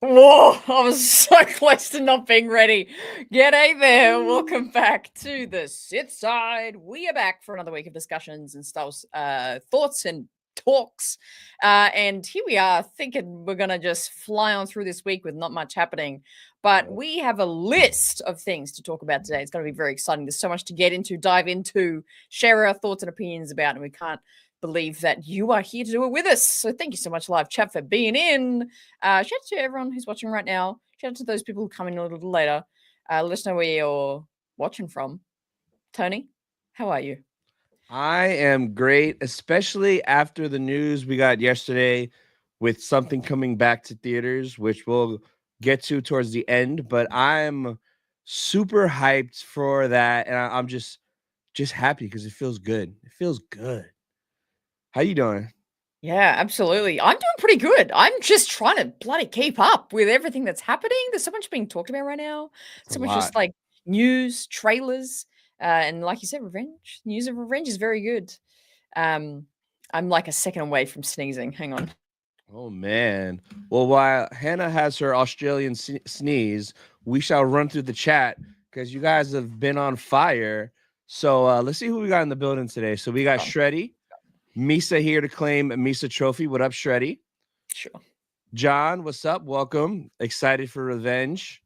Whoa, I was so close to not being ready. G'day there. Welcome back to the Sith side. We are back for another week of discussions and styles, thoughts and talks. And here we are thinking we're going to just fly on through this week with not much happening. But we have a list of things to talk about today. It's going to be very exciting. There's so much to get into, dive into, share our thoughts and opinions about, and we can't believe that you are here to do it with us. So thank you so much, live chat, for being in. Shout out to everyone who's watching right now. Shout out to those people who come in a little later. Let us know where you're watching from. Tony, how are you? I am great, especially after the news we got yesterday with something coming back to theaters, which we'll get to towards the end. But I'm super hyped for that, and I'm just happy because it feels good. It feels good. How you doing? Yeah, absolutely. I'm doing pretty good. I'm just trying to bloody keep up with everything that's happening. There's so much being talked about right now. It's a So much just lot. like news, trailers, and like you said, revenge. News of revenge is very good. Um, I'm like a second away from sneezing. Hang on. Oh man. Well, while Hannah has her Australian sneeze, we shall run through the chat because you guys have been on fire. So let's see who we got in the building today. So we got Oh, Shreddy. Misa here to claim a Misa trophy. What up, Shreddy? sure. John, what's up? Welcome. Excited for revenge.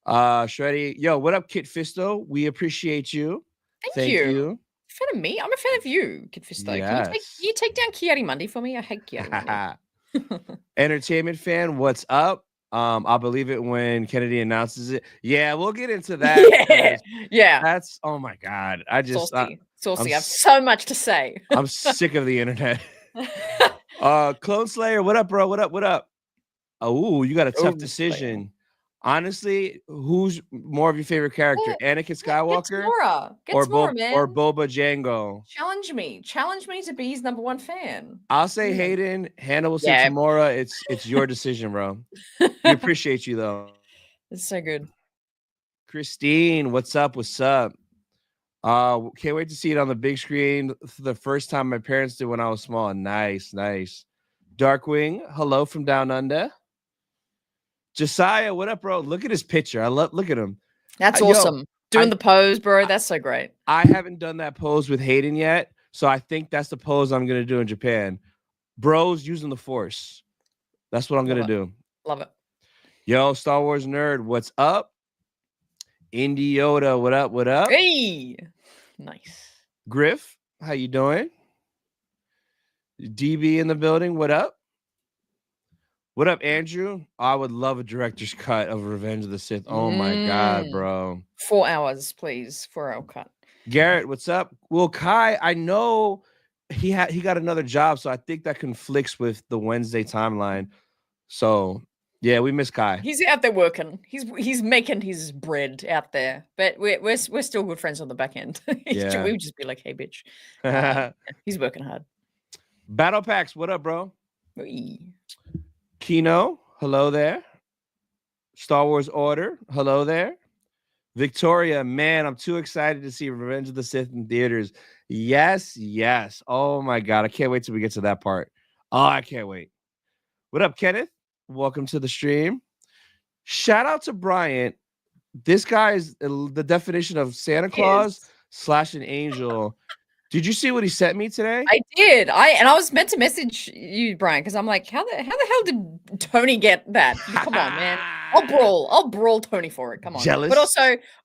Shreddy, yo, what up, Kit Fisto? We appreciate you. Thank Thank you. you. Fan of me? I'm a fan of you, Kid Fisto. Can Yes. you take down Kiari Mundi for me? I hate Kiari Mundi. Entertainment fan, what's up? I'll believe it when Kennedy announces it. Yeah, we'll get into that Yeah, because yeah. that's oh my god. I just Saucy, I'm saucy. I have so much to say. I'm sick of the internet. Clone Slayer, what up, bro? What up? What up? Oh, you got a tough Oh, Slayer. decision. Honestly, who's more of your favorite character, Anakin Get Skywalker Tamora. Get or Tamora, man. Boba Jango? Challenge me. Challenge me to be his number one fan. I'll say Yeah. Hayden. Hannah will say Yeah. Tamora. It's your decision, bro. We appreciate you though. It's so good. Christine, what's up? What's up? Can't wait to see it on the big screen for the first time my parents did when I was small. Nice, nice. Darkwing, hello from down under. Josiah, what up, bro? Look at his picture. Look at him. That's Yo, awesome. Doing I the pose, bro. That's so great. I haven't done that pose with Hayden yet, so I think that's the pose I'm gonna do in Japan. Bros using the force. That's what I'm Love gonna it. do. Love it. Yo, Star Wars nerd, what's up? Indie Yoda, what up? What up? Hey. Nice. Griff, how you doing? DB in the building, what up? What up, Andrew? I would love a director's cut of Revenge of the Sith. Oh my god, Mm. bro. 4 hours, please. 4-hour cut. Garrett, what's up? Well, Kai, I know he got another job, so I think that conflicts with the Wednesday timeline. So yeah, we miss Kai. He's out there working. He's making his bread out there. But we're still good friends on the back end. Yeah. We would just be like, hey, bitch. He's working hard. Battle Packs, what up, bro? Wee. Kino, hello there. Star Wars Order, hello there. Victoria, man, I'm too excited to see Revenge of the Sith in theaters. Yes, yes. Oh my god, I can't wait till we get to that part. Oh, I can't wait. What up, Kenneth? Welcome to the stream. Shout out to Bryant. This guy is the definition of Santa Claus / an angel. Did you see what he sent me today? I did. I was meant to message you, Brian, because I'm like, how the hell did Tony get that? Come on, man. I'll brawl Tony for it. Come on. Jealous. But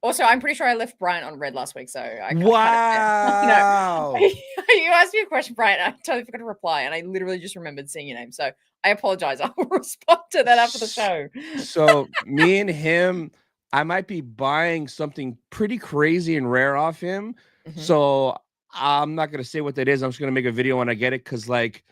also, I'm pretty sure I left Brian on red last week, so I wow. You asked me a question, Brian. I totally forgot to reply, and I literally just remembered seeing your name. So I apologize. I will respond to that after the show. So me and him, I might be buying something pretty crazy and rare off him. Mm-hmm. So I'm not gonna say what that is. I'm just gonna make a video when I get it because like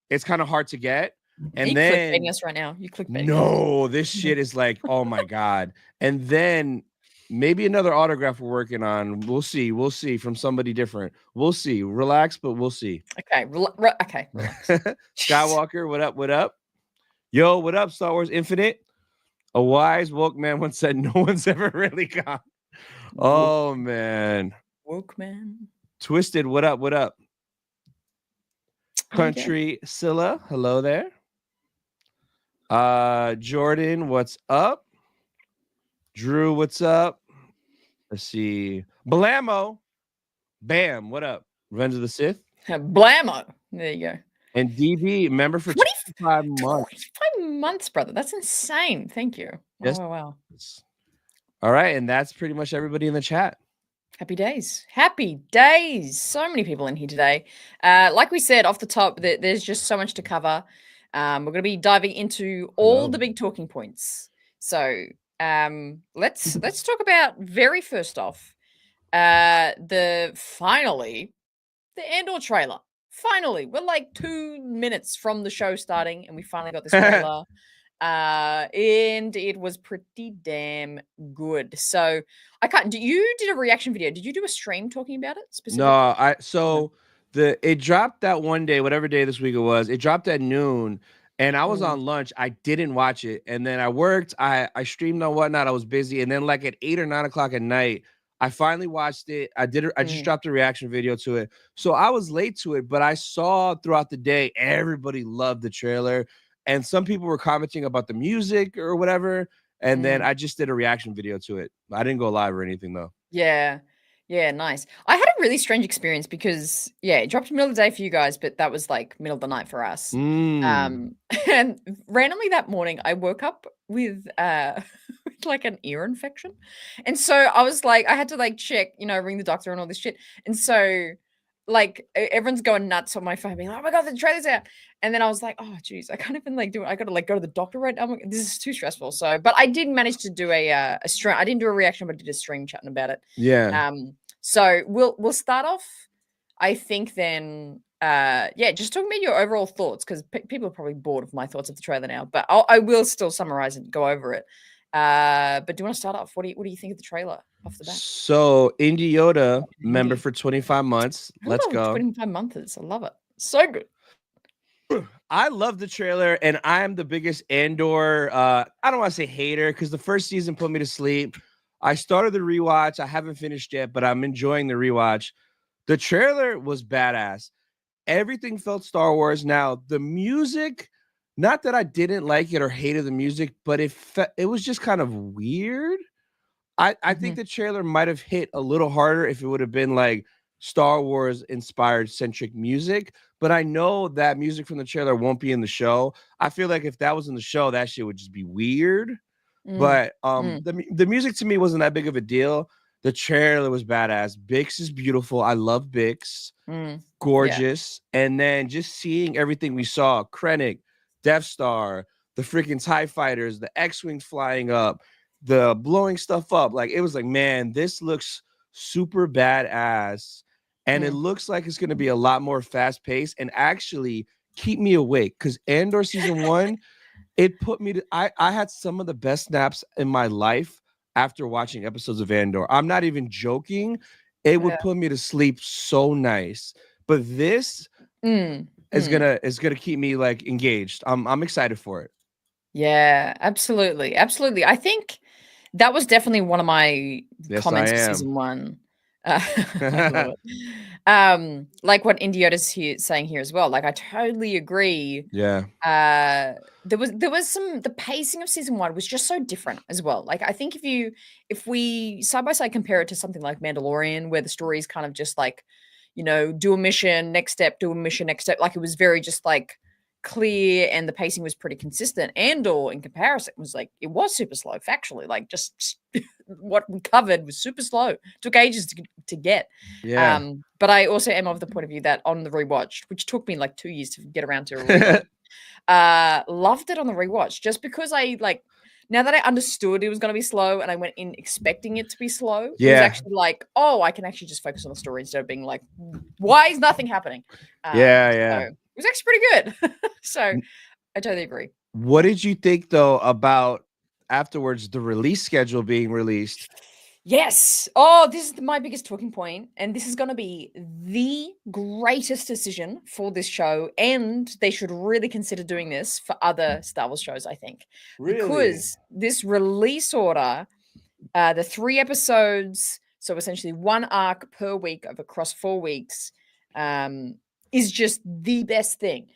it's kind of hard to get. And you then clickbaiting us right now. You clickbaiting. No, this shit is like, oh my god. And then maybe another autograph we're working on. We'll see. We'll see from somebody different. We'll see. Relax, but we'll see. Okay. Okay. Skywalker, what up? What up? Yo, what up, Star Wars Infinite? A wise woke man once said, "No one's ever really gone." Oh man, woke man. Twisted, what up? What up? Country Scylla, hello there. Jordan, what's up? Drew, what's up? Let's see. Blammo, bam, what up? Revenge of the Sith. Blammo. There you go. And DB, member for 20 25 months. 25 months, brother. That's insane. Thank you. Wow, Yes. wow, wow. All right, and that's pretty much everybody in the chat. Happy days. Happy days. So many people in here today. Like we said off the top, there's just so much to cover. We're going to be diving into all the big talking points. So let's talk about very first off the Andor trailer. Finally, we're like 2 minutes from the show starting, and we finally got this trailer. And it was pretty damn good. So you did a reaction video. Did you do a stream talking about it specifically? No, it dropped that one day, whatever day this week it was. It dropped at noon, and I was on lunch. I didn't watch it, and then I worked. I streamed on whatnot. I was busy, and then like at 8 or 9 o'clock at night, I finally watched it. I just dropped a reaction video to it, so I was late to it. But I saw throughout the day everybody loved the trailer, and some people were commenting about the music or whatever. And then I just did a reaction video to it. I didn't go live or anything though. Yeah. Yeah, nice. I had a really strange experience because it dropped middle of the day for you guys, but that was like middle of the night for us. And randomly that morning I woke up with like an ear infection. And so I was like, I had to like check, ring the doctor and all this shit. And so like everyone's going nuts on my phone, being like, "Oh my god, the trailer's out!" And then I was like, "Oh, geez, I can't even like do it. I gotta like go to the doctor right now. This is too stressful." So, but I did manage to do a stream. I didn't do a reaction, but I did a stream chatting about it. Yeah. So we'll start off. I think then, just talking about your overall thoughts because people are probably bored of my thoughts of the trailer now. But I will still summarize and go over it. But do you want to start off? What do you think of the trailer off the bat? So Indie Yoda, member for 25 months. Let's go. 25 months. I love it. So good. I love the trailer, and I'm the biggest Andor. I don't want to say hater because the first season put me to sleep. I started the rewatch. I haven't finished yet, but I'm enjoying the rewatch. The trailer was badass. Everything felt Star Wars. Now the music, not that I didn't like it or hated the music, but it was just kind of weird. I think the trailer might have hit a little harder if it would have been like Star Wars inspired centric music, but I know that music from the trailer won't be in the show. I feel like if that was in the show, that shit would just be weird. But the music to me wasn't that big of a deal. The trailer was badass. Bix is beautiful. I love Bix. Gorgeous. Yeah. And then just seeing everything we saw, Krennic, Death Star, the freaking TIE fighters, the X-Wings flying up, the blowing stuff up. Like, it was like, man, this looks super badass. And it looks like it's going to be a lot more fast-paced and actually keep me awake. Because Andor season 1, it put me to... I had some of the best naps in my life after watching episodes of Andor. I'm not even joking. It would put me to sleep so nice. But this is gonna keep me like engaged. I'm excited for it. Yeah, absolutely. Absolutely. I think that was definitely one of my comments for season 1. I love it. Like what Indiota's saying here as well. Like I totally agree. Yeah. There was the pacing of season 1 was just so different as well. Like I think if we side by side compare it to something like Mandalorian, where the story is kind of just like, do a mission, next step, do a mission, next step. Like it was very just like clear and the pacing was pretty consistent. Andor in comparison was like, it was super slow factually, like just what we covered was super slow, took ages to get. But I also am of the point of view that on the rewatch, which took me like 2 years to get around to a rewatch, loved it on the rewatch just because I like, now that I understood it was going to be slow and I went in expecting it to be slow, it was actually like, oh, I can actually just focus on the story instead of being like, why is nothing happening? So it was actually pretty good. So I totally agree. What did you think though about afterwards the release schedule being released? Yes. Oh, this is my biggest talking point, and this is going to be the greatest decision for this show, and they should really consider doing this for other Star Wars shows, I think. Really? Because this release order, the 3 episodes, so essentially 1 arc per week across 4 weeks, is just the best thing.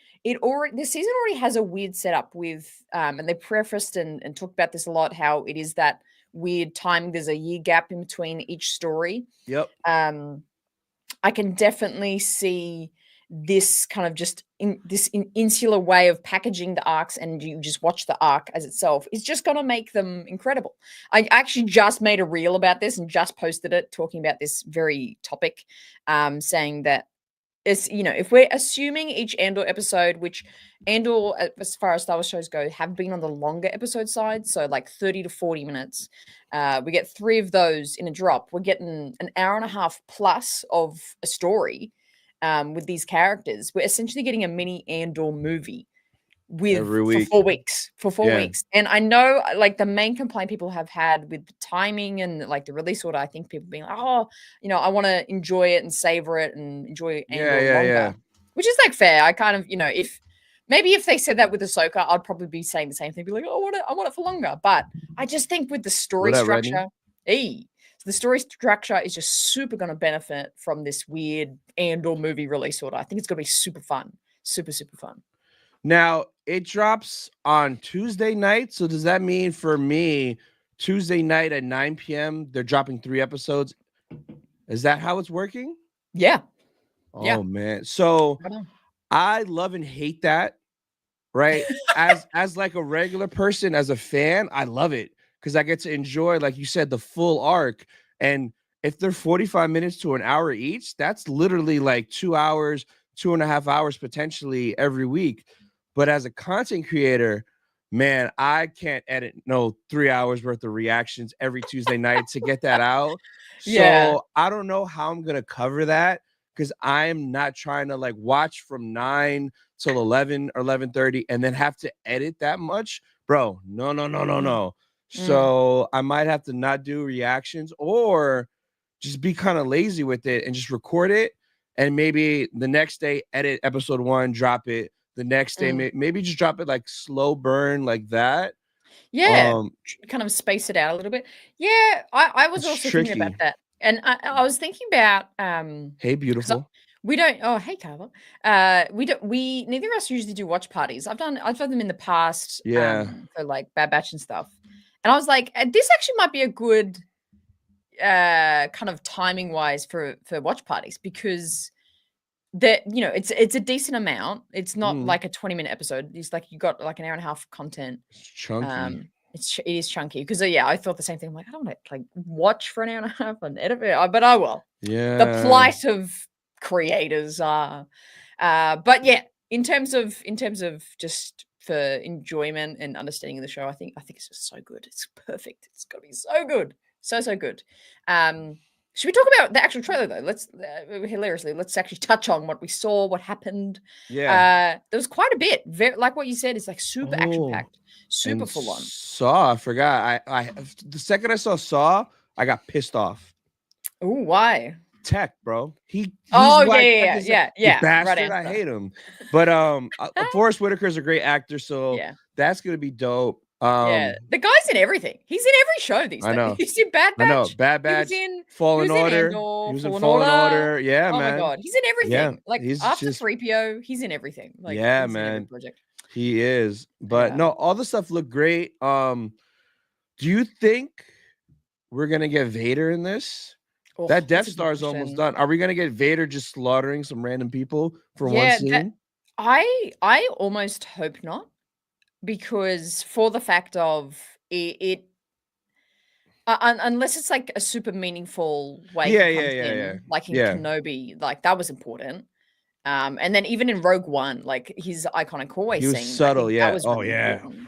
this season already has a weird setup with and they prefaced and talked about this a lot, how it is that weird timing. There's a year gap in between each story. Yep. I can definitely see this kind of just insular way of packaging the arcs, and you just watch the arc as itself is just going to make them incredible. I actually just made a reel about this and just posted it talking about this very topic, saying that it's, if we're assuming each Andor episode, which Andor, as far as Star Wars shows go, have been on the longer episode side, so like 30 to 40 minutes, we get 3 of those in a drop. We're getting an hour and a half plus of a story with these characters. We're essentially getting a mini Andor movie Every week. for 4 weeks. And I know, like, the main complaint people have had with the timing and like the release order, I think people being like, oh, I want to enjoy it and savor it and enjoy Andor longer, which is like fair. I kind of, if they said that with Ahsoka, I'd probably be saying the same thing, be like, oh, I want it for longer. But I just think with the story structure, the story structure is just super going to benefit from this weird Andor movie release order. I think it's going to be super fun, super fun. Now, it drops on Tuesday night. So does that mean for me, Tuesday night at 9 p.m., they're dropping 3 episodes? Is that how it's working? Yeah. Oh, man. So I love and hate that, right? as like a regular person, as a fan, I love it because I get to enjoy, like you said, the full arc. And if they're 45 minutes to an hour each, that's literally like 2 hours, 2.5 hours potentially every week. But as a content creator, man, I can't edit 3 hours worth of reactions every Tuesday night to get that out. So I don't know how I'm gonna cover that because I'm not trying to like watch from 9 till 11 or 11:30 and then have to edit that much, bro. No. So I might have to not do reactions or just be kind of lazy with it and just record it, and maybe the next day edit episode 1, drop it. The next day, maybe just drop it like slow burn like that. Yeah, kind of space it out a little bit. Yeah, I was also thinking about that. And I was thinking about hey, beautiful. We don't. Oh, hey, Carla. We neither of us usually do watch parties. I've done them in the past. For like Bad Batch and stuff. And I was like, this actually might be a good kind of timing wise for watch parties, because that, it's a decent amount. It's not like a 20-minute episode. It's like you got like an hour and a half of content. It's chunky. It is chunky because I thought the same thing. I'm like, I don't want to like watch for an hour and a half and edit it, but I will. Yeah. The plight of creators are, but yeah, in terms of just for enjoyment and understanding of the show, I think it's just so good. It's perfect. It's gonna be so good, so good. Should we talk about the actual trailer though? Let's actually touch on what we saw, what happened. Yeah. There was quite a bit. Very, like what you said, it's like super action packed, super full on. Saw, I forgot. I the second I saw, I got pissed off. Oh, why? Tech, bro. He's yeah. Bastard. I hate him. But Forrest Whitaker's a great actor, so that's gonna be dope. The guy's in everything. He's in every show these days. Know. He's in Bad Batch. I know. Bad Batch. He was in Fallen Order. Andor, he was in Fallen Order. Yeah, man. Oh my god, he's in everything. Yeah, like after 3PO, he's in everything. Like, yeah, man. Project. He is. But no, all the stuff looked great. Do you think we're gonna get Vader in this? That Death Star is almost done. Are we gonna get Vader just slaughtering some random people for one scene? I almost hope not, because for the fact of it unless it's like a super meaningful way, like in Kenobi, like that was important. And then even in Rogue One, like his iconic hallway scene, subtle, that was really important.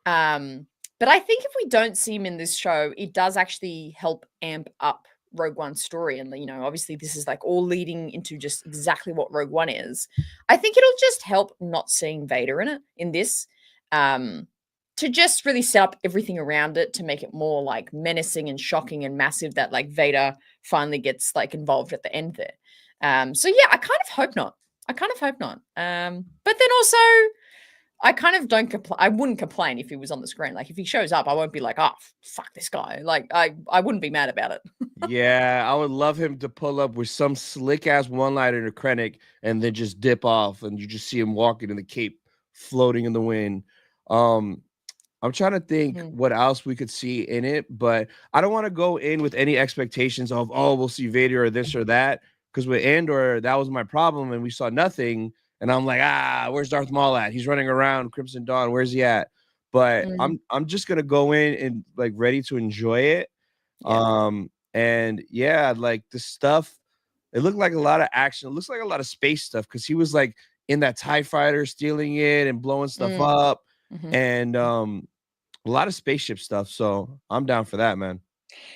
But I think if we don't see him in this show, it does actually help amp up Rogue One's story. And, obviously this is like all leading into just exactly what Rogue One is. I think it'll just help not seeing Vader in this, to just really set up everything around it to make it more like menacing and shocking and massive, that like Vader finally gets like involved at the end there. So yeah, I kind of hope not. But then also, I kind of don't complain. I wouldn't complain if he was on the screen. Like if he shows up, I won't be like, oh, fuck this guy. Like I wouldn't be mad about it. Yeah, I would love him to pull up with some slick ass one-liner to Krennic and then just dip off, and you just see him walking in the cape, floating in the wind. I'm trying to think what else we could see in it, but I don't want to go in with any expectations of, oh, we'll see Vader or this or that. Because with Andor, that was my problem, and we saw nothing. And I'm like, where's Darth Maul at? He's running around Crimson Dawn. Where's he at? But I'm just gonna go in and like ready to enjoy it. Yeah. And yeah, like the stuff, it looked like a lot of action. It looks like a lot of space stuff because he was like in that TIE fighter stealing it and blowing stuff up. And a lot of spaceship stuff. So I'm down for that, man.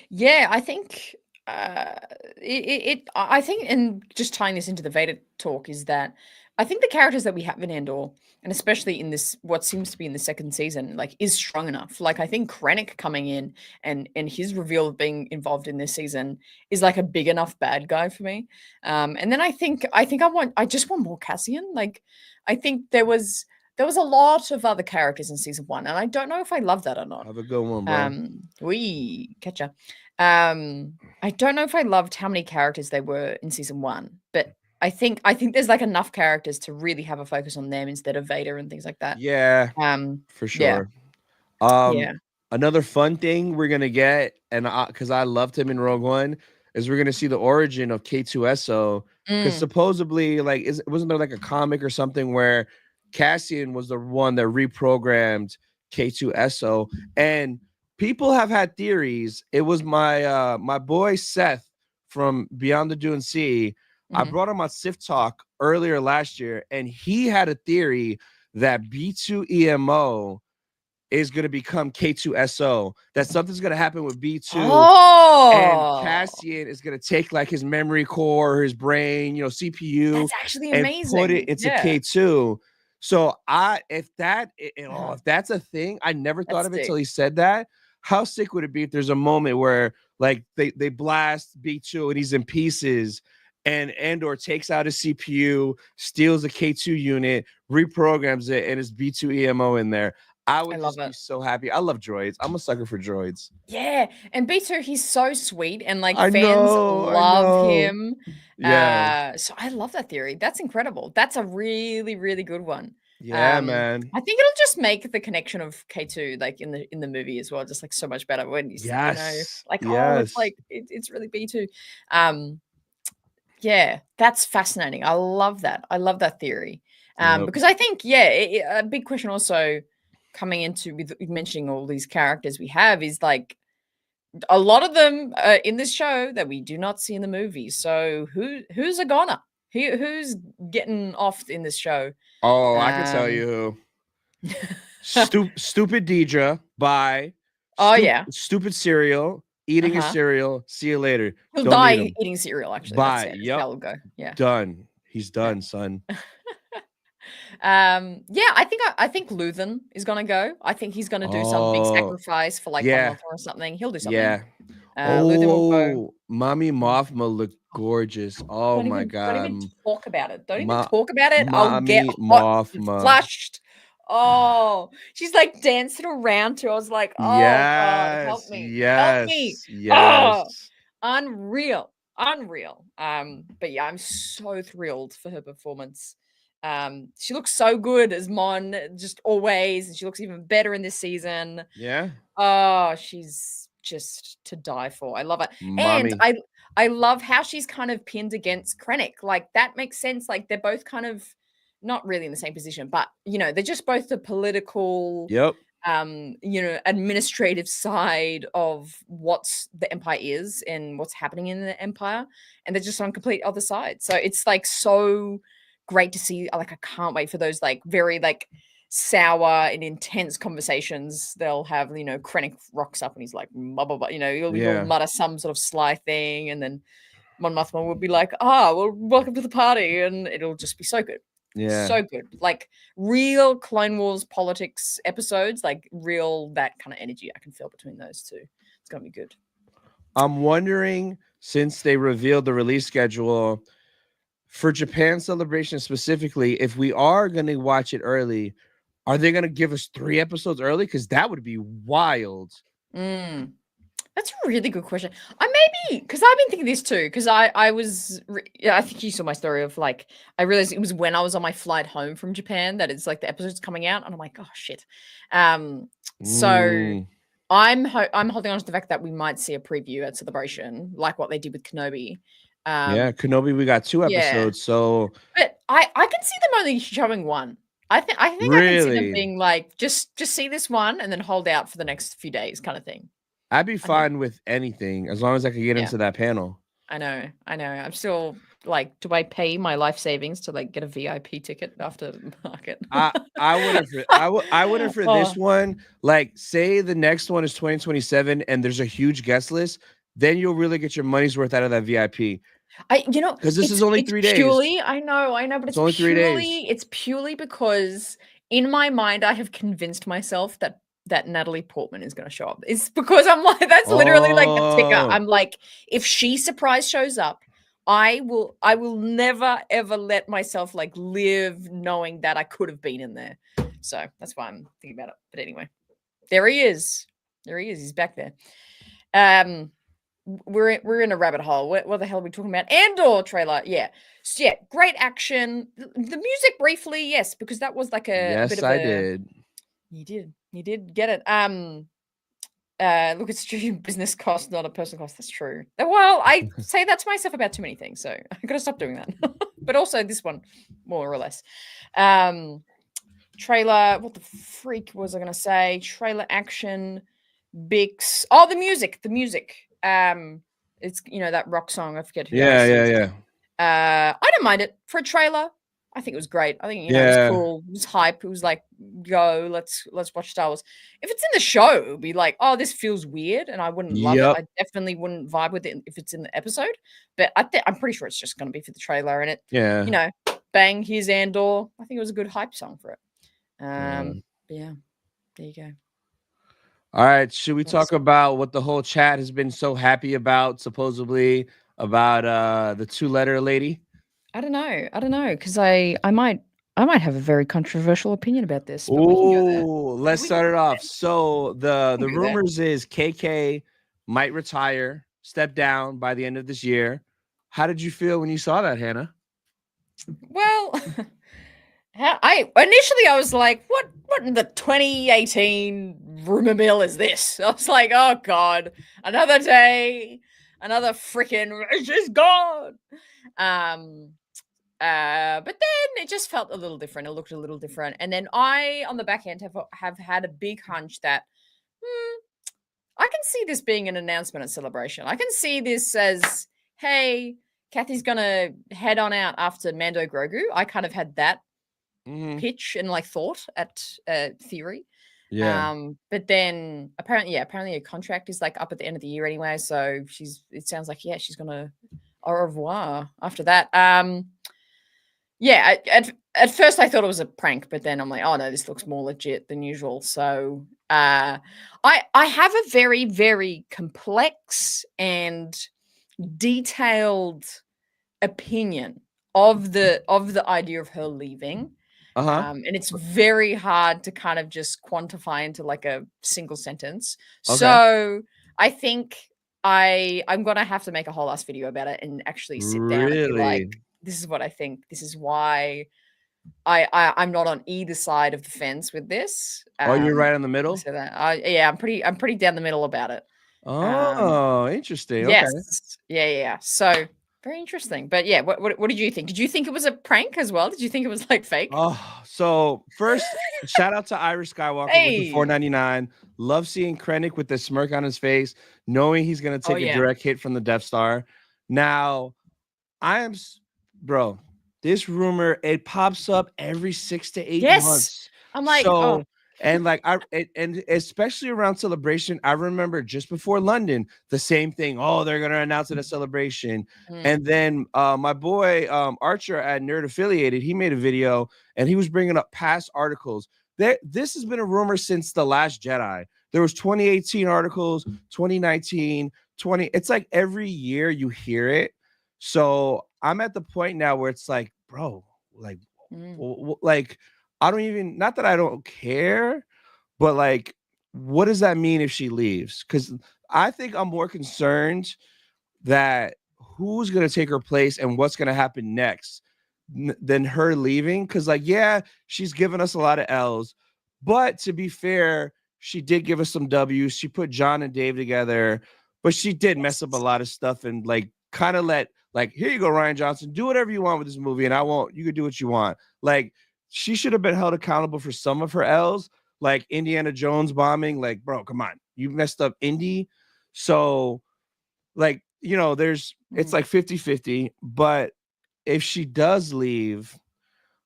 Yeah, I think I think, and just tying this into the Vader talk, is that I think the characters that we have in Andor, and especially in this what seems to be in the second season, like is strong enough. Like I think Krennic coming in and his reveal of being involved in this season is like a big enough bad guy for me. And then I just want more Cassian. Like I think there was a lot of other characters in season 1, and I don't know if I love that or not. Have a good one, bro. We catch ya. I don't know if I loved how many characters there were in season 1, but I think there's like enough characters to really have a focus on them instead of Vader and things like that. Yeah, for sure. Yeah. Another fun thing we're gonna get, and because I loved him in Rogue One, is we're gonna see the origin of K2SO. Because supposedly, like, wasn't there like a comic or something where Cassian was the one that reprogrammed K2SO, and people have had theories. It was my my boy Seth from Beyond the Dune Sea. I brought him on Sith Talk earlier last year, and he had a theory that B2EMO is going to become K2SO, that something's going to happen with B2. And Cassian is going to take like his memory core, his brain, CPU. That's actually amazing. And put it into K2. So if that's a thing, I never thought of it until he said that. How sick would it be if there's a moment where like they blast B2 and he's in pieces, and Andor takes out his CPU, steals a K2 unit, reprograms it, and it's B2EMO in there. I would just be so happy. I love droids. I'm a sucker for droids. Yeah, and B2, he's so sweet, and like fans love him. Yeah. So I love that theory. That's incredible. That's a really, really good one. Yeah, man. I think it'll just make the connection of K2 like in the movie as well, just like so much better when it's it's like it's really B2. Yeah, that's fascinating. I love that. I love that theory. Because I think a big question also coming into with mentioning all these characters we have is like a lot of them in this show that we do not see in the movie. So who's a goner? Who's getting off in this show? Oh, I can tell you who. Stupid Deidre. Bye. Stupid cereal. Eating a cereal. See you later. He'll die eating cereal, actually. Bye. Yep. That'll go. Yeah. Done. He's done, son. I think Luthen is gonna go. I think he's gonna do some big sacrifice for like Mothma or something. He'll do something. Yeah. Luthen will go. Mommy Mothma looked gorgeous. Oh my god. Don't even talk about it. Don't even talk about it. I'll get Mothma flushed. Oh, she's like dancing around too. I was like, oh God, help me. Help me. Yes. Oh, unreal. But yeah, I'm so thrilled for her performance. She looks so good as Mon, just always, and she looks even better in this season. Yeah. Oh, she's just to die for. I love it. Mommy. And I love how she's kind of pinned against Krennic. Like that makes sense. Like they're both kind of not really in the same position, but they're just both the political administrative side of what's the Empire is and what's happening in the Empire, and they're just on complete other sides. So it's like so great to see. Like I can't wait for those like very like sour and intense conversations they'll have. Krennic rocks up and he's like blah blah blah, he'll mutter some sort of sly thing, and then Mon Mothma will be like, well, welcome to the party, and it'll just be so good. Yeah, so good. Like real Clone Wars politics episodes, like real that kind of energy I can feel between those two. It's gonna be good. I'm wondering, since they revealed the release schedule for Japan Celebration specifically, if we are going to watch it early, Are they gonna give us 3 episodes early? Because that would be wild. That's a really good question. I maybe because I've been thinking this too. Because I think you saw my story of like I realized it was when I was on my flight home from Japan that it's like the episode's coming out, and I'm like, oh shit. So I'm holding on to the fact that we might see a preview at Celebration, like what they did with Kenobi. Yeah, Kenobi, we got 2 episodes, so but I can see them only showing one. I think I can see them really, being like just see this one and then hold out for the next few days, kind of thing. I'd be I think, fine with anything as long as I could get yeah, into that panel. I know. I'm still like, do I pay my life savings to like get a VIP ticket after the market? I wouldn't for this Oh, one. Like, say the next one is 2027 and there's a huge guest list, then you'll really get your money's worth out of that VIP. Because this is only 3 days. Purely, I know, but It's only 3 days. it's purely because in my mind I have convinced myself that Natalie Portman is going to show up. It's because I'm like, that's literally like the ticker. Oh. I'm like, if she surprise shows up, I will never ever let myself like live knowing that I could have been in there. So that's why I'm thinking about it. But anyway, there he is. He's back there. We're in a rabbit hole. What the hell are we talking about? Andor trailer. Yeah. So yeah, great action. The music briefly, yes, because that was like a bit of I did. You did get it. Look, it's student business cost, not a personal cost. That's true. Well, I say that to myself about too many things, so I gotta stop doing that. But also this one, more or less. Trailer. What the freak was I gonna say? Trailer action. Bix. Oh, the music. It's that rock song. I forget who. Yeah. I don't mind it for a trailer. I think it was great. I think it was cool. It was hype. It was like, go, let's watch Star Wars. If it's in the show, it would be like, oh, this feels weird, and I wouldn't love it. I definitely wouldn't vibe with it if it's in the episode. But I'm pretty sure it's just going to be for the trailer, and it, bang, here's Andor. I think it was a good hype song for it. But yeah, there you go. All right, should we talk about what the whole chat has been so happy about, supposedly about the 2-letter lady? I don't know, because I might have a very controversial opinion about this. But let's start it off. So the rumors is KK might retire, step down by the end of this year. How did you feel when you saw that, Hannah? Well, I was like, what in the 2018 rumor mill is this? I was like, oh god, another day, another freaking is gone. But then it just felt a little different. It looked a little different. And then I, on the back end, have had a big hunch that I can see this being an announcement at Celebration. I can see this as, hey, Kathy's gonna head on out after Mando Grogu. I kind of had that pitch and like thought at theory. Yeah. But then apparently her contract is like up at the end of the year anyway. So it sounds like, yeah, she's gonna au revoir after that. Yeah, at first I thought it was a prank, but then I'm like, oh no, this looks more legit than usual. So I have a very, very complex and detailed opinion of the idea of her leaving. And it's very hard to kind of just quantify into like a single sentence. Okay. So I think I'm gonna have to make a whole ass video about it and actually sit down and be like, this is what I think. This is why I'm not on either side of the fence with this. Oh, you're right in the middle? So that I'm pretty down the middle about it. Oh, interesting. Yes. Okay. Yeah. So very interesting. But yeah, what did you think? Did you think it was a prank as well? Did you think it was like fake? Oh, so first, shout out to Irish Skywalker with the $4.99. Love seeing Krennic with the smirk on his face, knowing he's gonna take a direct hit from the Death Star. Now, bro, this rumor, it pops up every 6 to 8 months. I'm like, and like and especially around Celebration, I remember just before London, the same thing. Oh, they're gonna announce it at Celebration. And then my boy Archer at Nerd Affiliated, he made a video and he was bringing up past articles. This has been a rumor since The Last Jedi. There was 2018 articles, 2019, it's like every year you hear it. So I'm at the point now where it's like, bro, like I don't even, not that I don't care, but like, what does that mean if she leaves? Because I think I'm more concerned that who's going to take her place and what's going to happen next than her leaving. Because, like, yeah, she's given us a lot of L's, but to be fair, she did give us some W's. She put John and Dave together, but she did mess up a lot of stuff and like kind of let, like, here you go, Rian Johnson, do whatever you want with this movie, and I won't. You can do what you want. Like, she should have been held accountable for some of her L's, like Indiana Jones bombing. Like, bro, come on, you messed up Indy. So, like, you know, it's like 50-50, but if she does leave,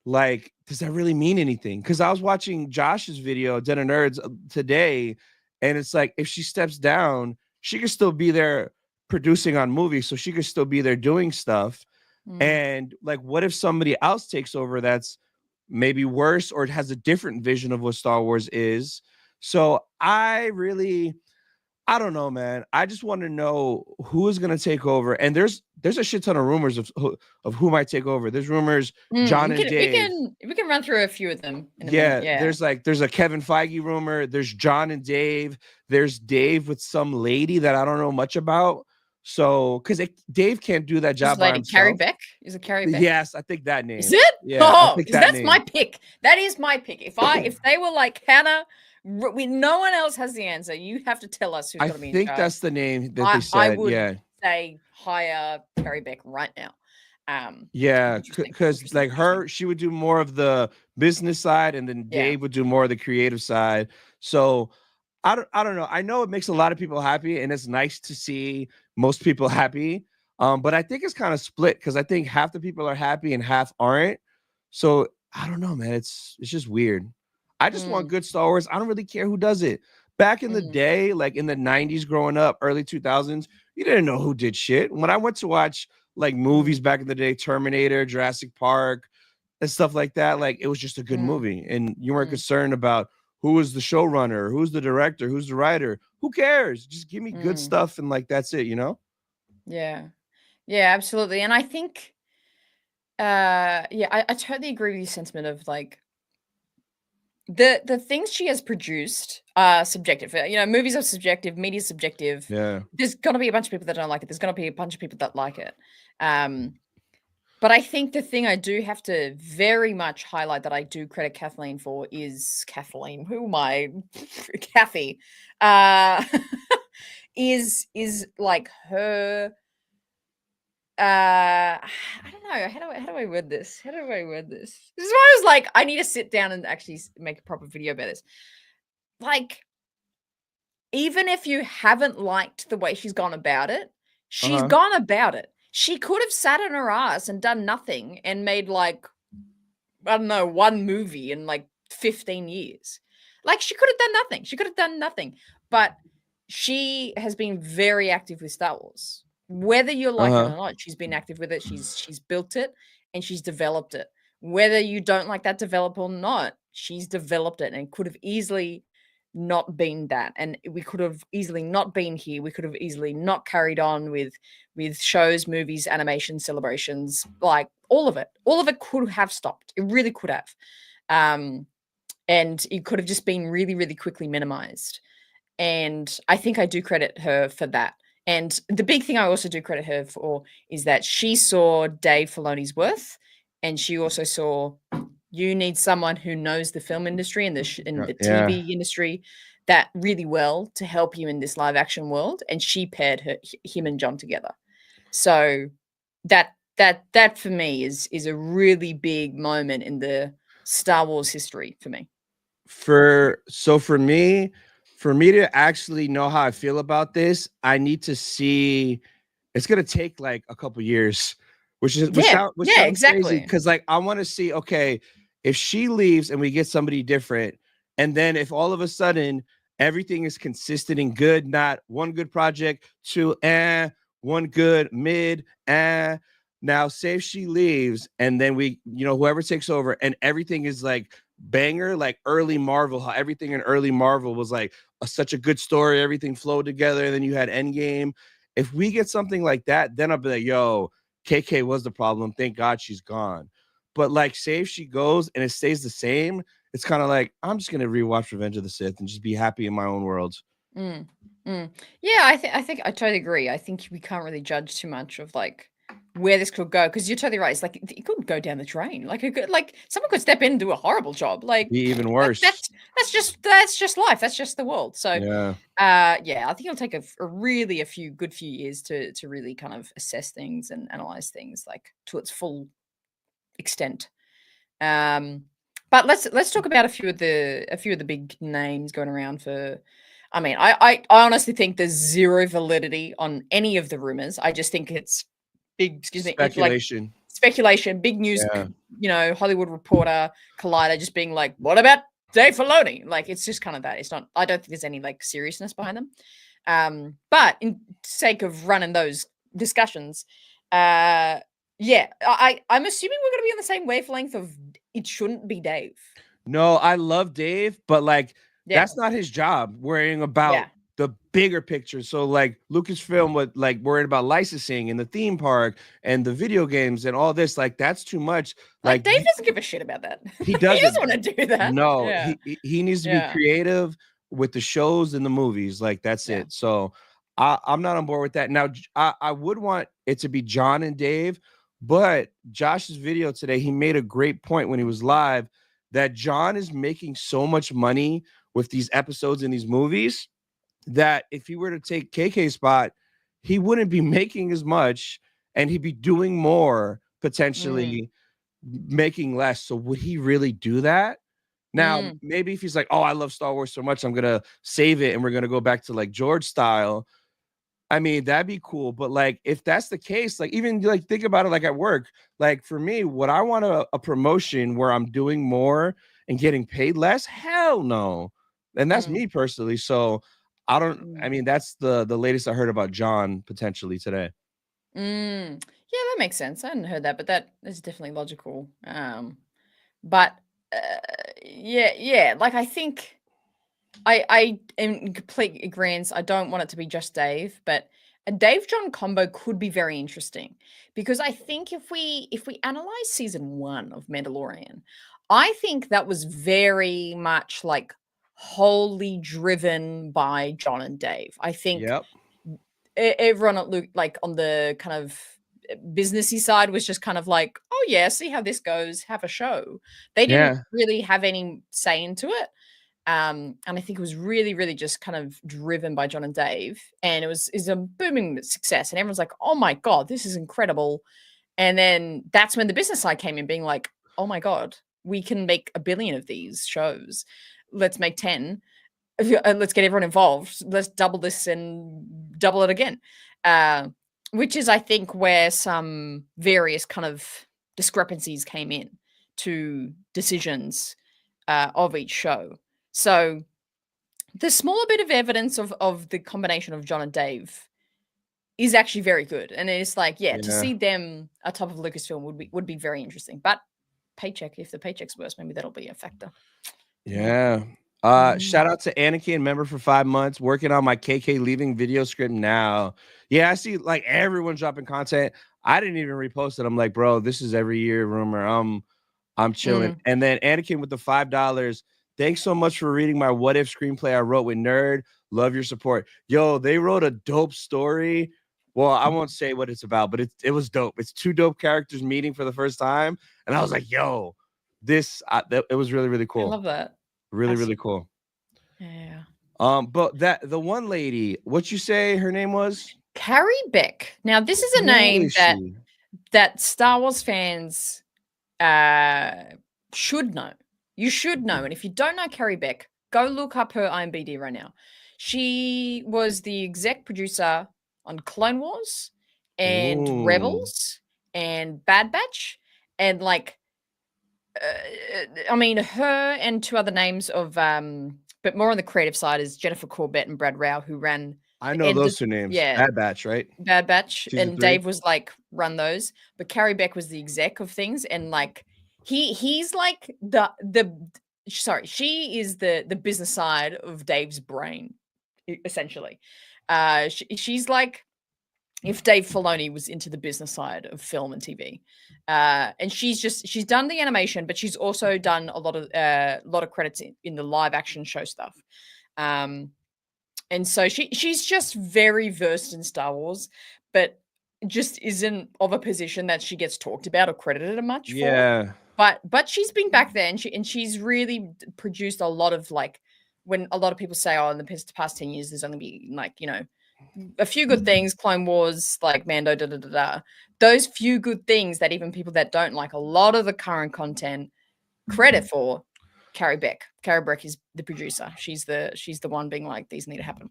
like, does that really mean anything? Because I was watching Josh's video, Den of Nerds, today, and it's like, if she steps down, she could still be there producing on movies, so she could still be there doing stuff. And like, what if somebody else takes over that's maybe worse or has a different vision of what Star Wars is? So I don't know, man. I just want to know who is going to take over. And there's a shit ton of rumors of who might take over. There's rumors, John and Dave. We can run through a few of them in a Yeah, minute. Yeah. There's a Kevin Feige rumor. There's John and Dave. There's Dave with some lady that I don't know much about. So, because Dave can't do that job by himself. Carrie Beck? Is it Carrie Beck? Yes, I think that name. Is it? Yeah, oh, that's my pick. That is my pick. If they were like, Hannah, no one else has the answer, you have to tell us who's going to be in charge. I think that's the name that they said. I would say hire Carrie Beck right now. Yeah, because like she would do more of the business side, and then Dave would do more of the creative side. So I don't know. I know it makes a lot of people happy, and it's nice to see most people happy. But I think it's kind of split, because I think half the people are happy and half aren't. So I don't know, man. It's just weird. I just want good Star Wars. I don't really care who does it. Back in the day, like in the 90s, growing up, early 2000s, you didn't know who did shit. When I went to watch like movies back in the day, Terminator, Jurassic Park, and stuff like that, like it was just a good movie. And you weren't concerned about who was the showrunner, who's the director, who's the writer. Who cares? Just give me good stuff, and like that's it, you know? Yeah. Yeah, absolutely. And I think I totally agree with your sentiment of like the things she has produced are subjective. You know, movies are subjective, media is subjective. Yeah. There's gonna be a bunch of people that don't like it. There's gonna be a bunch of people that like it. But I think the thing I do have to very much highlight that I do credit Kathleen for is Kathleen. Who am I? Kathy. Is like her. I don't know. How do I word this? This is why I was like, I need to sit down and actually make a proper video about this. Like, even if you haven't liked the way she's gone about it, she's gone about it. She could have sat on her ass and done nothing and made like, I don't know, one movie in like 15 years. Like, she could have done nothing. But she has been very active with Star Wars. Whether you like it or not, she's been active with it. She's built it and she's developed it. Whether you don't like that develop or not, she's developed it, and could have easily not been that. And we could have easily not been here. We could have easily not carried on with shows, movies, animation, celebrations, like all of it. All of it could have stopped. It really could have. And it could have just been really, really quickly minimized. And I think I do credit her for that. And the big thing I also do credit her for is that she saw Dave Filoni's worth, and she also saw you need someone who knows the film industry and the TV industry that really well to help you in this live action world. And she paired him and John together. So that for me is a really big moment in the Star Wars history for me. For me to actually know how I feel about this, I need to see. It's gonna take like a couple years, which sounds exactly. Because like I want to see, okay, if she leaves and we get somebody different, and then if all of a sudden everything is consistent and good, not one good project, two one good mid, now say if she leaves and then we, whoever takes over and everything is like banger, like early Marvel, how everything in early Marvel was like such a good story, everything flowed together, and then you had Endgame. If we get something like that, then I'll be like, yo, KK was the problem, thank God she's gone. But like, say if she goes and it stays the same, it's kind of like I'm just gonna rewatch Revenge of the Sith and just be happy in my own world. Mm, yeah, I think I totally agree. I think we can't really judge too much of like where this could go because you're totally right. It's like it could go down the drain. Like it could, like someone could step in and do a horrible job. Like Be even worse. that's just life. That's just the world. So Yeah. yeah, I think it'll take a few good few years to really kind of assess things and analyze things like to its full extent. But let's talk about a few of the big names going around for. I mean, I honestly think there's zero validity on any of the rumors. I just think it's big, Speculation. Speculation, big news. Yeah. You know, Hollywood Reporter, Collider, just being like, "What about Dave Filoni?" Like, it's just kind of that. It's not. I don't think there's any like seriousness behind them. But in sake of running those discussions, yeah, I'm assuming we're going to be on the same wavelength of it shouldn't be Dave. No, I love Dave, but like Yeah. that's not his job. Worrying about Yeah. the bigger picture. So like Lucasfilm would like worried about licensing and the theme park and the video games and all this. Like that's too much. Like Dave doesn't give a shit about that. He doesn't. He doesn't want to do that. No, Yeah. he needs to be creative with the shows and the movies. Like that's it. So I'm not on board with that. Now I would want it to be John and Dave, but Josh's video today, he made a great point when he was live that John is making so much money with these episodes and these movies that if he were to take KK's spot, he wouldn't be making as much and he'd be doing more potentially making less. So would he really do that? Now, maybe if he's like, oh, I love Star Wars so much, I'm going to save it and we're going to go back to like George style. I mean, that'd be cool. But like, if that's the case, like even like think about it like at work, like for me, would I want a promotion where I'm doing more and getting paid less? Hell no. And that's me personally. So I mean, that's the latest I heard about John potentially today. Yeah, that makes sense. I hadn't heard that, but that is definitely logical. But yeah, like I think I am in complete agreement. I don't want it to be just Dave, but a Dave John combo could be very interesting because I think if we analyze season 1 of Mandalorian, I think that was very much like wholly driven by John and Dave. I think everyone at Luke, like on the kind of businessy side, was just kind of like, oh yeah, see how this goes, have a show. They didn't really have any say into it. And I think it was really, really just kind of driven by John and Dave, and is a booming success. And everyone's like, "Oh my god, this is incredible!" And then that's when the business side came in, being like, "Oh my god, we can make 1 billion of these shows. Let's make 10. Let's get everyone involved. Let's double this and double it again." Which is, I think, where some various kind of discrepancies came in to decisions of each show. So the smaller bit of evidence of the combination of John and Dave is actually very good. And it's like, to see them atop of Lucasfilm would be very interesting. But paycheck, if the paycheck's worse, maybe that'll be a factor. Yeah. Shout out to Anakin, member for 5 months, working on my KK leaving video script now. Yeah, I see like everyone dropping content. I didn't even repost it. I'm like, bro, this is every year rumor. I'm chilling. And then Anakin with the $5. Thanks so much for reading my what if screenplay I wrote with Nerd. Love your support. Yo, they wrote a dope story. Well, I won't say what it's about, but it was dope. It's 2 dope characters meeting for the first time. And I was like, yo, it was really, really cool. I love that. Really, really cool. Yeah. But the one lady, what you say her name was? Carrie Beck. Now, this is a name that Star Wars fans should know. You should know. And if you don't know Carrie Beck, go look up her IMDb right now. She was the exec producer on Clone Wars and Rebels and Bad Batch. And like, I mean, her and 2 other names of, but more on the creative side is Jennifer Corbett and Brad Rao, who ran. I know those 2 names. Yeah. Bad Batch, right? Bad Batch. Season and 3. Dave was like, run those. But Carrie Beck was the exec of things. And like, he's like she is the business side of Dave's brain, essentially. She's like, if Dave Filoni was into the business side of film and TV. And she's done the animation, but she's also done a lot of credits in the live action show stuff. And so she's just very versed in Star Wars, but just isn't of a position that she gets talked about or credited much for. But she's been back there, and she's really produced a lot of, like, when a lot of people say, oh, in the past 10 years, there's only been, like, you know, a few good things, Clone Wars, like Mando, those few good things that even people that don't like a lot of the current content credit for, Carrie Beck. Carrie Beck is the producer. She's the one being like, these need to happen.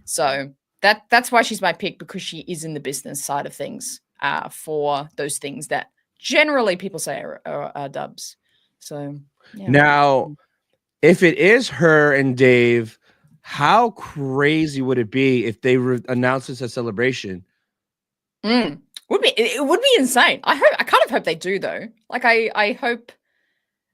So that's why she's my pick, because she is in the business side of things for those things that generally people say are dubs. So yeah. Now, if it is her and Dave, how crazy would it be if they announced this at Celebration? It would be insane. I kind of hope they do, though. Like I hope.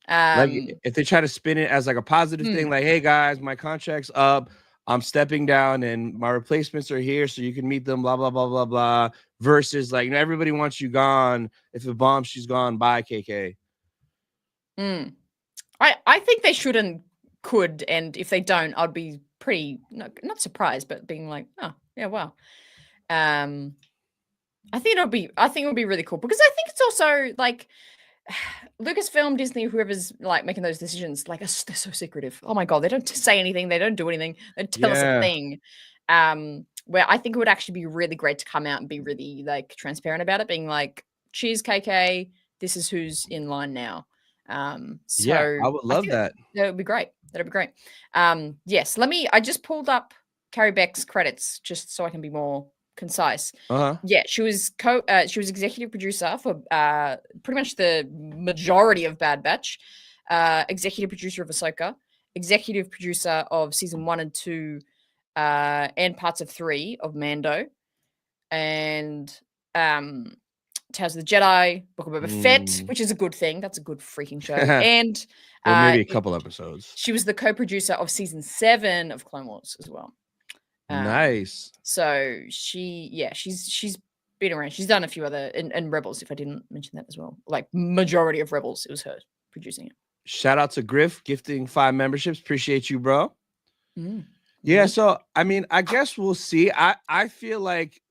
Like if they try to spin it as like a positive thing, like, hey guys, my contract's up, I'm stepping down, and my replacements are here, so you can meet them. Blah blah blah blah blah. Versus, like, you know, everybody wants you gone. If it bombs, she's gone. Bye, KK. I think they should and could, and if they don't, I'd be pretty not surprised, but being like, oh yeah, wow. I think it would be really cool, because I think it's also like Lucasfilm, Disney, whoever's like making those decisions, like, they're so secretive. Oh my god, they don't say anything, they don't do anything, they don't tell us a thing. Where I think it would actually be really great to come out and be really, like, transparent about it, being like, cheers KK, this is who's in line now. So yeah, I would love that. That would be great. That'd be great. Yes, I just pulled up Carrie Beck's credits just so I can be more concise. Yeah, she was executive producer for pretty much the majority of Bad Batch, executive producer of Ahsoka, executive producer of season 1 and 2, and parts of 3 of Mando, and Tales of the Jedi, Book of Boba Fett, which is a good thing. That's a good freaking show. And well, maybe a couple episodes. She was the co-producer of season 7 of Clone Wars as well. Nice. So she's been around. She's done a few other and Rebels, if I didn't mention that as well. Like, majority of Rebels, it was her producing it. Shout out to Griff gifting 5 memberships. Appreciate you, bro. Yeah, so I mean, I guess we'll see. I feel like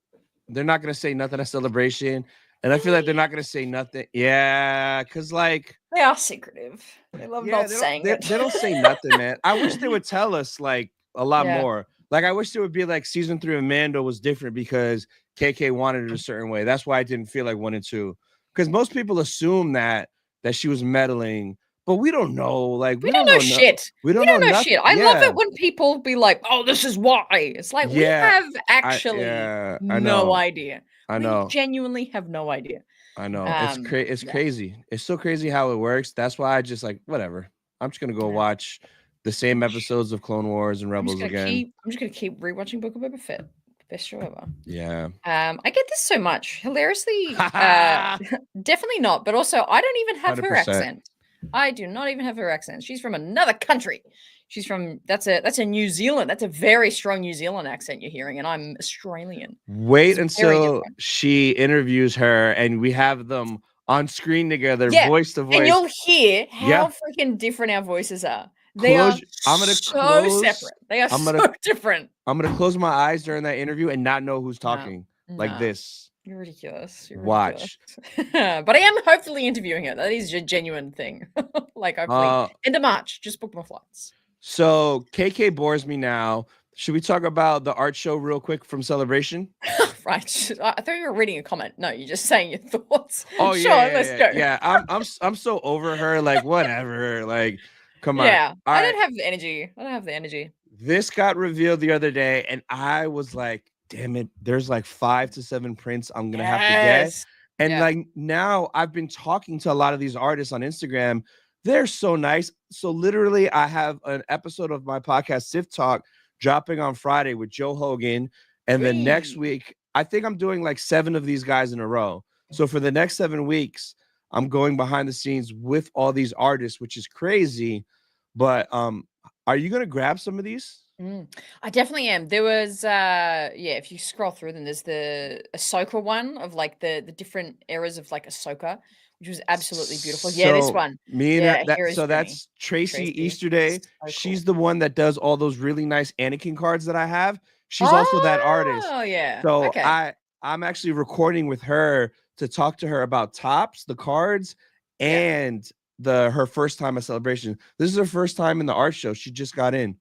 they're not gonna say nothing at Celebration, and I feel like they're not gonna say nothing. Yeah, because, like, they are secretive. They love not saying it. They don't say nothing, man. I wish they would tell us, like, a lot more. Like, I wish it would be like season 3 of Mando was different because KK wanted it a certain way. That's why I didn't feel like 1 and 2. Because most people assume that she was meddling, but we don't know. Like, we don't know shit. We don't know shit. I love it when people be like, "Oh, this is why." It's like, we have actually no idea. I know. We genuinely have no idea. I know. It's crazy. It's so crazy how it works. That's why I just, like, whatever. I'm just gonna go watch the same episodes of Clone Wars and Rebels again. I'm just gonna keep rewatching Book of Boba Fett. Best show ever. Yeah. I get this so much. Hilariously, definitely not. But also, I don't even have 100%. Her accent. I do not even have her accent. She's from another country. She's from that's a New Zealand. That's a very strong New Zealand accent you're hearing, and I'm Australian. Wait until she interviews her and we have them on screen together, voice to voice, and you'll hear how freaking different our voices are. They are so separate. They are so different. I'm gonna close my eyes during that interview and not know who's talking like this. You're ridiculous. Watch. But I am hopefully interviewing her. That is a genuine thing. Like, hopefully end of March. Just book my flights. So KK bores me now. Should we talk about the art show real quick from Celebration? Right. I thought you were reading a comment. No, you're just saying your thoughts. Oh, sure, let's go. Yeah, I'm so over her. Like, whatever. Like, come on. Yeah, I don't have the energy. This got revealed the other day, and I was like, damn it, there's like 5 to 7 prints I'm gonna have to get. And like, now I've been talking to a lot of these artists on Instagram. They're so nice. So literally, I have an episode of my podcast, Sith Talk, dropping on Friday with Joe Hogan. And then next week, I think I'm doing like 7 of these guys in a row. So for the next 7 weeks, I'm going behind the scenes with all these artists, which is crazy. But are you gonna grab some of these? I definitely am. There was if you scroll through them, there's the Ahsoka one of like the different eras of like Ahsoka, which was absolutely beautiful. Yeah, this So one. me and her, Yeah, that Hero's so Journey. that's Tracy Tracy. Easterday. So She's cool. the one that does all those really nice Anakin cards that I have. She's also that artist. Oh, yeah. So Okay. I'm actually recording with her to talk to her about tops, the cards, Yeah. and her first time at celebration. This is her first time in the art show. She just got in, which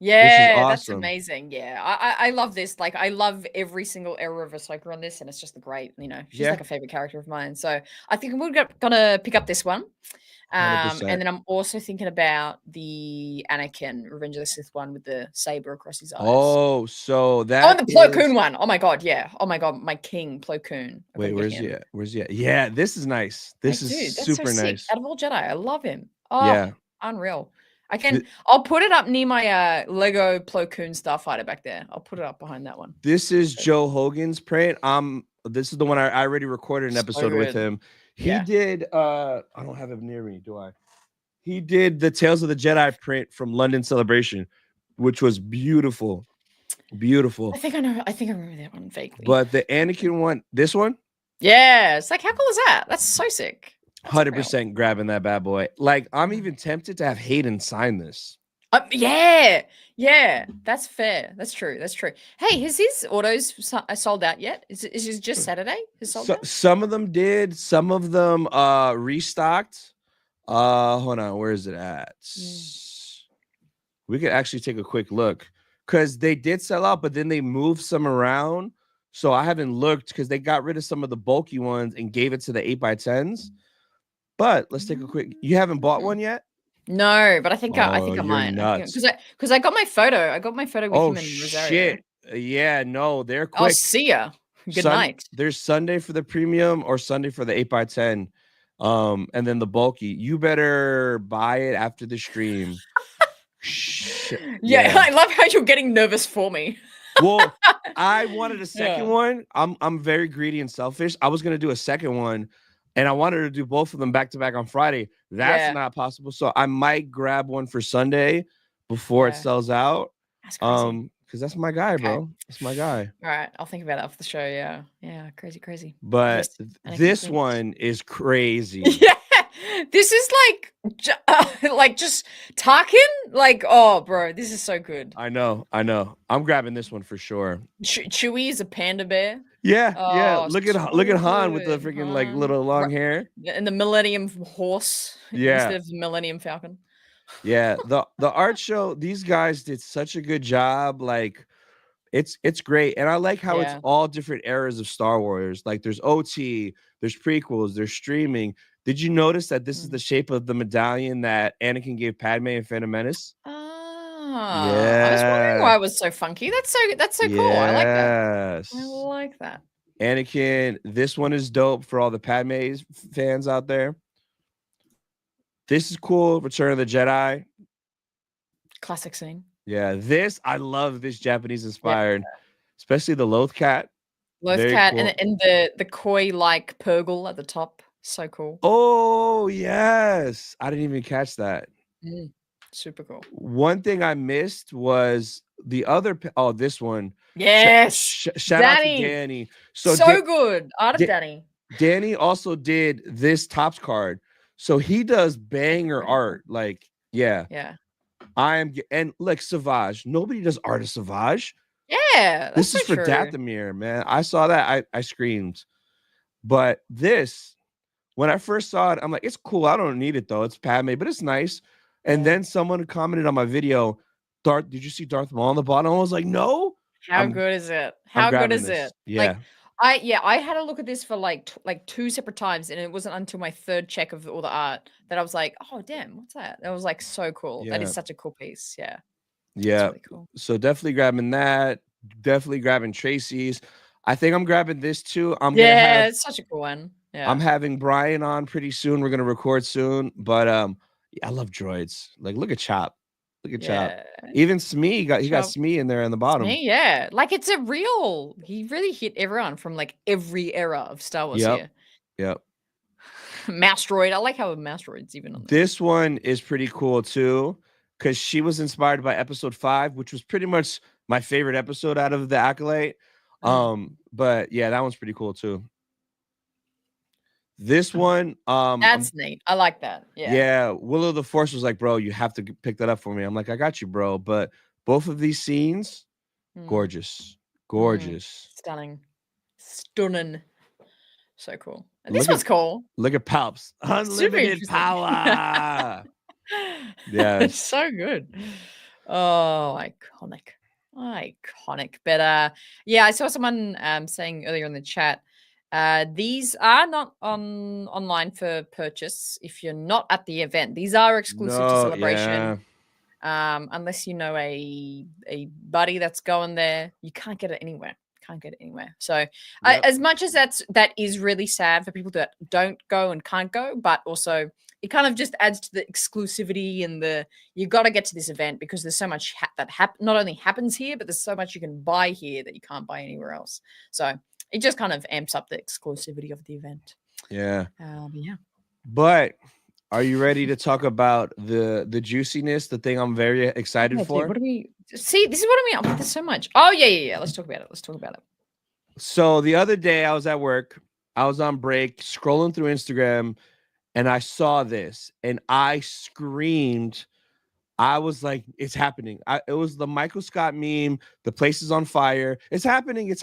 is Yeah, that's awesome. amazing. Yeah, I love this. Like, I love every single era of Ahsoka on this, and it's just a great, she's Yeah, like a favorite character of mine. So I think gonna pick up this one. 100%. And then I'm also thinking about the Anakin Revenge of the Sith one with the saber across his eyes. Oh, so Oh, and that the Plo Koon is. one. Oh my god, yeah. Oh my god, my king, Plo Koon. I Wait, gotta get where's he him. at? Where's he at? Yeah, this is nice. This Like, is dude, that's so super sick. nice. Out of all Jedi, I love him. Oh, Yeah. unreal. Th- I'll put it up near my Lego Plo Koon Starfighter back there. I'll put it up behind that one. This is Joe Hogan's print. This is the one I already recorded an So episode with good. him. He Yeah. did I don't have him near me, do I? He did the Tales of the Jedi print from London Celebration, which was beautiful. Beautiful. I think I know. I think I remember that one vaguely. But the Anakin one, this one, yeah, it's like, how cool is that? That's so sick. That's unreal. 100% grabbing that bad boy. Like, I'm even tempted to have Hayden sign this. Yeah, that's fair. That's true. That's true. Hey, has his autos sold out yet? Is it just Saturday? Has sold out? Some of them did, some of them restocked. Hold on, where is it at? We could actually take a quick look because they did sell out, but then they moved some around. So I haven't looked because they got rid of some of the bulky ones and gave it to the 8x10s. But let's take a quick. You haven't bought one yet? No, but I think I Oh, you're might. nuts. Because I got my photo. I got my photo with Oh him in Rosario. shit! Yeah, no, they're I'll quick. see ya. Good night. There's Sunday for the premium or Sunday for the 8x10. And then the bulky. You better buy it after the stream. Yeah, I love how you're getting nervous for me. Well, I wanted a second one. I'm very greedy and selfish. I was gonna do a second one, and I wanted to do both of them back to back on Friday. That's not possible. So I might grab one for Sunday before it sells out. That's crazy. Because that's my guy, bro. That's my guy. All right, I'll think about that for the show. Yeah, crazy. But this one is crazy. Yeah, this is like just Tarkin. Like, oh, bro, this is so good. I know. I'm grabbing this one for sure. Chewie is a panda bear. Yeah. Look at Han with the freaking like little long hair and the Millennium Horse. Instead of the Millennium Falcon. Yeah, the art show, these guys did such a good job. Like, it's great, and I like how it's all different eras of Star Wars. Like, there's OT, there's prequels, there's streaming. Did you notice that this is the shape of the medallion that Anakin gave Padme in Phantom Menace? I was wondering why it was so funky. That's so cool. I like that. I like that. Anakin, this one is dope for all the Padme fans out there. This is cool. Return of the Jedi. Classic scene. Yeah, I love this Japanese inspired, especially the Loth Cat. Loth Cat cool. and the koi-like Purgle at the top. So cool. Oh, yes. I didn't even catch that. Super cool. One thing I missed was the other. Oh, this one. Yes. Shout out to Danny. So good. Art of Danny. Danny also did this Topps card. So he does banger art. Like, yeah. And like Savage. Nobody does art of Savage. Yeah. This is for Dathomir, man. I saw that. I screamed. But this, when I first saw it, I'm like, it's cool. I don't need it though. It's Padme, but it's nice. And then someone commented on my video, did you see Darth Maul on the bottom? I was like, no. How good is it? How good is it? Yeah. Like, I had a look at this for like two separate times, and it wasn't until my third check of all the art that I was like, oh damn, what's that? That was like so cool. That is such a cool piece. Yeah. Really cool. So definitely grabbing that. Definitely grabbing Tracy's. I think I'm grabbing this too. It's such a cool one. Yeah. I'm having Brian on pretty soon. We're gonna record soon. But I love droids. Like, look at Chop. Look at Chop. Even Smee got Smee in there on the bottom. Smee, like it's he really hit everyone from like every era of Star Wars here. Yep. Mouse droid. I like how a mouse droid's even on this one is pretty cool too. because she was inspired by episode 5, which was pretty much my favorite episode out of the Acolyte. But yeah, that one's pretty cool too. This one, That's neat. I like that. Yeah. yeah, Will of the Force was like, bro, you have to pick that up for me. I'm like, I got you, bro. But both of these scenes, gorgeous, gorgeous, stunning, so cool. And this look one's at cool. look at Palps, Super unlimited interesting. power. Yeah, it's so good. Oh, iconic. But yeah, I saw someone saying earlier in the chat. These are not online for purchase if you're not at the event. These are exclusive to Celebration. Yeah. Unless you know a buddy that's going there, you can't get it anywhere. So as much as that is really sad for people that don't go and can't go, but also it kind of just adds to the exclusivity and you got to get to this event because there's so much that not only happens here, but there's so much you can buy here that you can't buy anywhere else. So it just kind of amps up the exclusivity of the event. Yeah. Yeah. But are you ready to talk about the juiciness, the thing I'm very excited for? Dude, what do we see? This is what I mean. There's so much. Oh, yeah. Let's talk about it. So the other day I was at work. I was on break, scrolling through Instagram, and I saw this, and I screamed. I was like, it's happening. It was the Michael Scott meme. The place is on fire. It's happening. We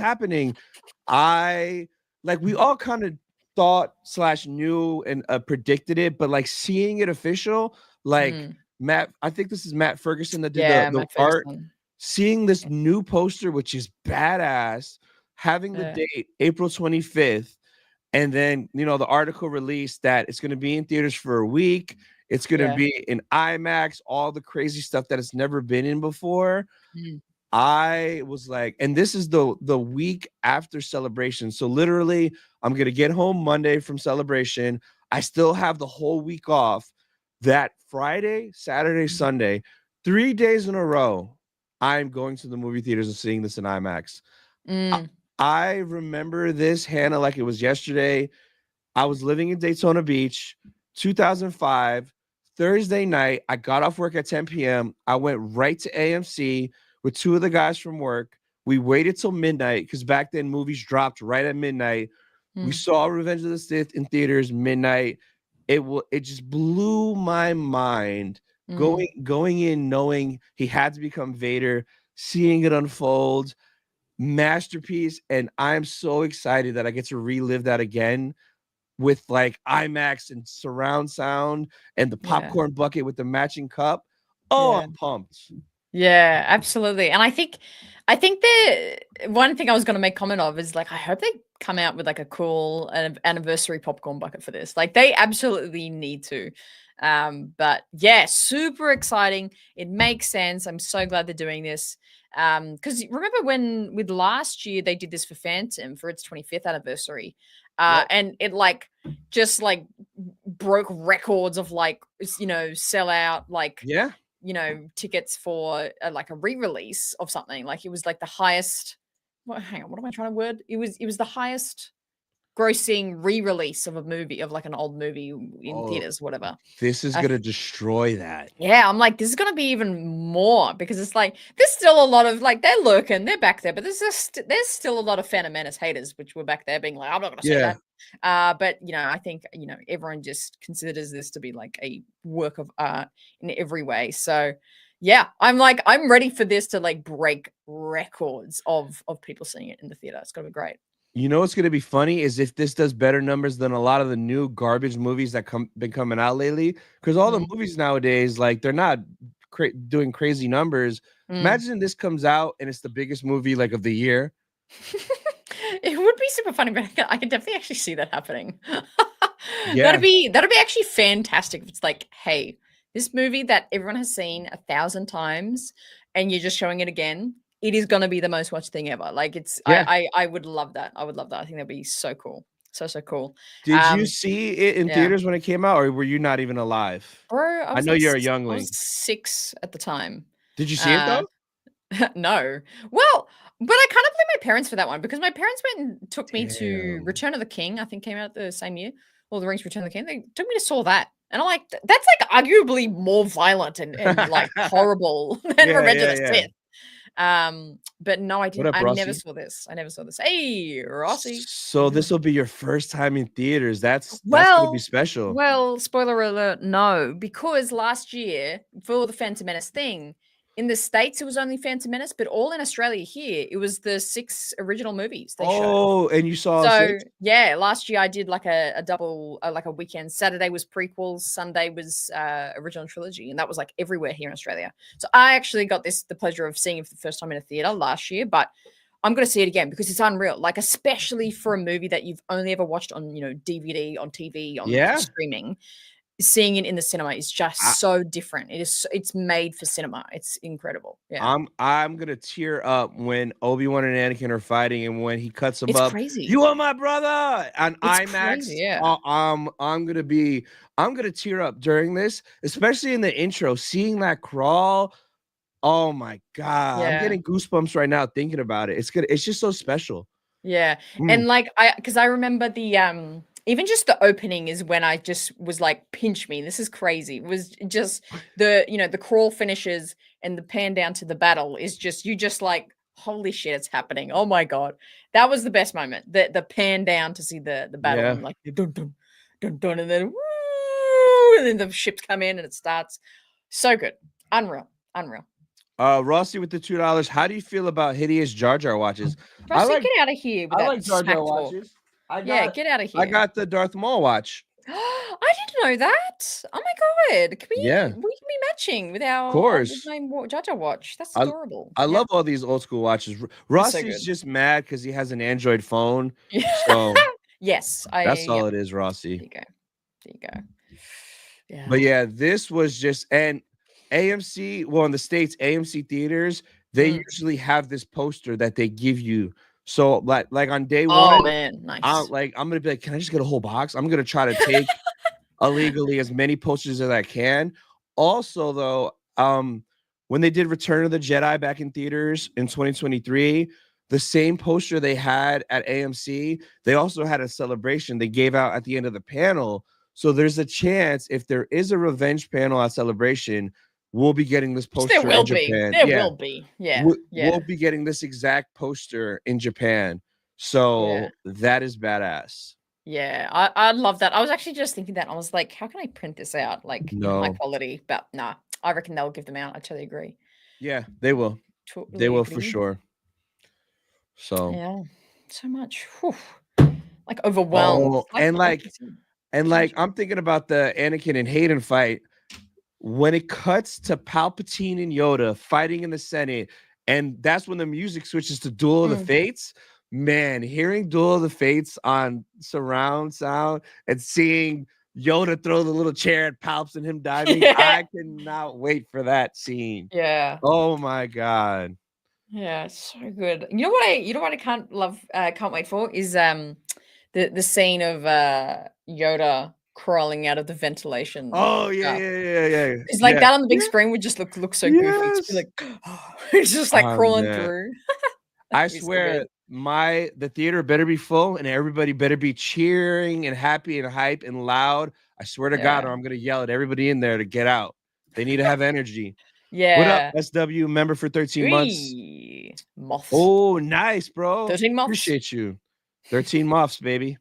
all kind of thought / knew and predicted it, but like seeing it official, like Matt, I think this is Matt Ferguson that did the art. Seeing this new poster, which is badass, having the date April 25th, and then the article released that it's going to be in theaters for a week. It's going to be in IMAX, all the crazy stuff that it's never been in before. I was like, and this is the week after Celebration. So literally, I'm going to get home Monday from Celebration. I still have the whole week off. That Friday, Saturday, Sunday, 3 days in a row, I'm going to the movie theaters and seeing this in IMAX. I remember this, Hannah, like it was yesterday. I was living in Daytona Beach, 2005, Thursday night. I got off work at 10 p.m. I went right to AMC with 2 of the guys from work. We waited till midnight because back then movies dropped right at midnight. We saw Revenge of the Sith in theaters midnight. It just blew my mind going in knowing he had to become Vader, seeing it unfold. Masterpiece, and I'm so excited that I get to relive that again with like IMAX and surround sound and the popcorn bucket with the matching cup. I'm pumped. Yeah, absolutely. And I think the one thing I was going to make comment of is like I hope they come out with like a cool anniversary popcorn bucket for this. Like they absolutely need to. But yeah, super exciting. It makes sense. I'm so glad they're doing this. Because remember when with last year they did this for Phantom for its 25th anniversary. And it like just like broke records of like sell out like tickets for like a re-release of something. Like it was like the highest hang on, what am I trying to word? It was the highest grossing re-release of a movie, of like an old movie in theaters, whatever. This is gonna destroy that. Yeah, I'm like, this is gonna be even more because it's like there's still a lot of like they're lurking, they're back there, but there's still a lot of Phantom Menace haters which were back there being like, I'm not gonna say that. But I think everyone just considers this to be like a work of art in every way. So yeah, I'm ready for this to like break records of people seeing it in the theater. It's gonna be great. You know what's going to be funny is if this does better numbers than a lot of the new garbage movies that been coming out lately. Because all the movies nowadays, like they're not doing crazy numbers. Imagine this comes out and it's the biggest movie like of the year. It would be super funny, but I can definitely actually see that happening. That'd be actually fantastic. If it's like, hey, this movie that everyone has seen 1,000 times, and you're just showing it again. It is going to be the most watched thing ever. Like I would love that. I would love that. I think that'd be so cool. So cool. Did you see it in theaters when it came out, or were you not even alive? Bro, I know you're a youngling. I was 6 at the time. Did you see it though? No. Well, but I kind of blame my parents for that one because my parents went and took me to Return of the King. I think came out the same year. Lord of the Rings: Return of the King. They took me to saw that. And I'm like, that's like arguably more violent and like horrible than Yeah, Revenge of yeah, the yeah. Sith. But no, I What didn't. up, I never Rossi? saw this. I never saw this. Hey, Rossi. So this will be your first time in theaters. That's gonna be Well, special. well, spoiler alert, no, because last year for the Phantom Menace thing, in the States it was only Phantom Menace, but all in Australia here, it was the 6 original movies they showed. Oh, and you saw So, 6? yeah, last year I did like a double, like a weekend. Saturday was prequels, Sunday was original trilogy, and that was like everywhere here in Australia. So I actually got the pleasure of seeing it for the first time in a theater last year, but I'm going to see it again because it's unreal. Like, especially for a movie that you've only ever watched on, DVD, on TV, on Yeah. streaming, seeing it in the cinema is I, just so different. It's made for cinema. It's incredible. Yeah. I'm gonna tear up when Obi-Wan and Anakin are fighting, and when he cuts him It's up, crazy. you are my brother on It's IMAX. crazy. Yeah. I'm gonna tear up during this, especially in the intro, seeing that crawl. Oh my god, I'm Yeah. getting goosebumps right now thinking about it. It's just so special. Yeah. Mm. And like because I remember the even just the opening is when I just was like, pinch me. This is crazy. It was just the crawl finishes and the pan down to the battle is just you just like, holy shit, it's happening. Oh my god. That was the best moment. The pan down to see the battle Yeah. and like dun dun dun dun and then woo, and then the ships come in and it starts. So good. Unreal. Unreal. Rossi with the $2. How do you feel about hideous Jar Jar watches? I Rusty, like get out of here with I that like Jar Jar smack talk. watches. I Yeah, got get out of I here. got the Darth Maul watch. I didn't know that. Oh my god. Can Yeah, we of can be matching with our with course. my Jaja watch. That's I adorable. I Yeah. love all these old school watches. It's so Rossi's good. just mad because he has an Android phone. Yeah. So Yes. that's Yep. all it is, There Rossi. you go. There you go. But Yeah. yeah, this was just and AMC, well, in the States, AMC theaters, they Mm. usually have this poster that they give you. So like on day Oh one, man, nice. I'm gonna be like, can I just get a whole box? I'm gonna try to take illegally as many posters as I can. Also, though, when they did Return of the Jedi back in theaters in 2023, the same poster they had at AMC, they also had a celebration they gave out at the end of the panel. So there's a chance if there is a revenge panel at Celebration, we'll be getting this Which there poster in will be. Japan. There Yeah, will be. Yeah. we'll, Yeah. we'll be getting this exact poster in Japan. Yeah. So that is badass. Yeah. I love that. I was actually just thinking that. I was like, how can I print this out? Like in high No, quality? But nah, I reckon they'll give them out. I totally agree. yeah, they will. They Totally will for agree. sure. So, Yeah. So much. Whew. Like overwhelmed. oh, Like like you said, Jaja. I'm thinking about the Anakin and Hayden fight when it cuts to Palpatine and Yoda fighting in the Senate, and that's when the music switches to Duel of the Mm. Fates. Man, hearing Duel of the Fates on surround sound and seeing Yoda throw the little chair at Palps and him diving, Yeah. I cannot wait for that scene. Yeah. Oh my god. Yeah, it's so good. You know what I can't wait for is the scene of Yoda crawling out of the ventilation Oh yeah, shaft. yeah, yeah, yeah, It's like yeah. that on the big Yeah. screen would just look so goofy to be Yes. like it's just like On crawling that. through. I That'd be so swear good. the theater better be full and everybody better be cheering and happy and hype and loud. I swear to God, Yeah. or I'm gonna yell at everybody in there to get out. They need to have energy. What up, Yeah. SW member for 13 months? Wee. Moths. Oh, nice, bro. 13 moths. Appreciate you. 13 moths, baby.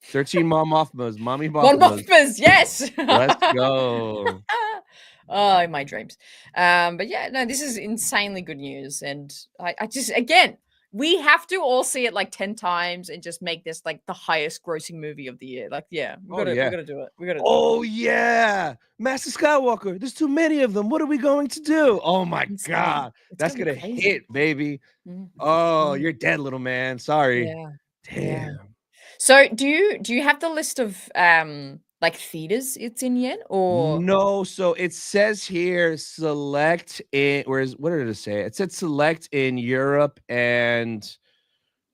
13 mom mothmas, mommy One mothmas. mothmas, yes. Let's go. Oh, in my dreams. But yeah, no, this is insanely good news. And I just, again, we have to all see it like 10 times and just make this like the highest grossing movie of the year. Like, yeah, Oh we yeah. gotta do it. We gotta do it. Oh yeah, Master Skywalker. There's too many of them. What are we going to do? Oh my Insane. god, It's that's gonna be gonna crazy. hit, baby. Mhm, Oh, mhm. you're dead, little man. Sorry. Yeah. Yeah. Damn. So do you have the list of like theaters it's in yet? Or No, so it says here select in whereas what did it say? It said select in Europe and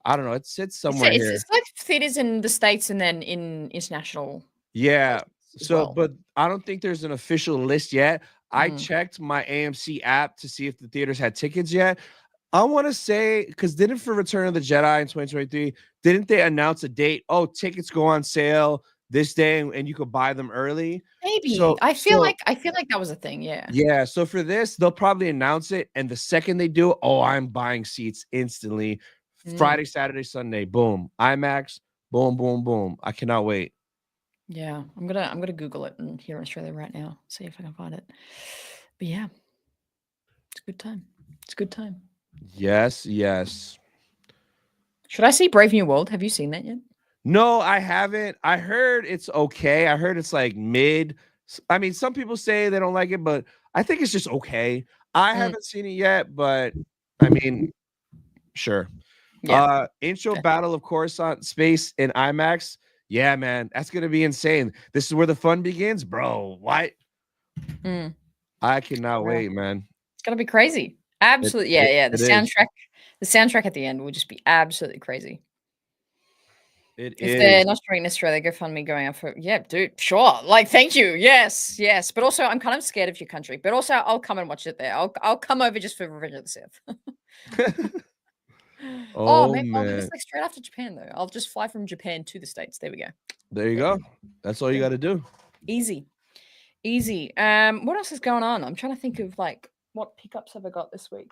I don't know. It said somewhere it's here. like theaters in the States and then in international Yeah. places as So, well. but I don't think there's an official list yet. I Mm. checked my AMC app to see if the theaters had tickets yet. I want to say because didn't for Return of the Jedi in 2023, didn't they announce a date? Oh, tickets go on sale this day, and you could buy them early. Maybe. So I feel like that was a thing. Yeah. yeah. So for this, they'll probably announce it, and the second they do, oh, I'm buying seats instantly. Friday, Saturday, Sunday, boom. IMAX, boom, boom, boom. I cannot wait. Yeah, I'm gonna Google it and here in Australia right now, see if I can find it. But yeah, it's a good time. It's a good time. Yes, yes. Should I see Brave New World? Have you seen that yet? No, I haven't. I heard it's okay. I heard it's like mid. I mean, some people say they don't like it, but I think it's just okay. I haven't seen it yet, but I mean, sure. Yeah. Intro Okay. battle of Coruscant space in IMAX. Yeah, man, that's gonna be insane. This is where the fun begins, bro. What? I cannot wait, man. It's gonna be crazy. Absolutely. Yeah. The it is. soundtrack at the end will just be absolutely crazy. It If is. they're not streaming in Australia, GoFundMe going up for dude, sure. Like, thank you. Yes. But also I'm kind of scared of your country. But also I'll come and watch it there. I'll come over just for Revenge of the Sith. Oh Maybe I'll do this man. like straight after Japan though. I'll just fly from Japan to the States. There we go. There you go. That's all you got to do. Easy. What else is going on? I'm trying to think of like what pickups have I got this week?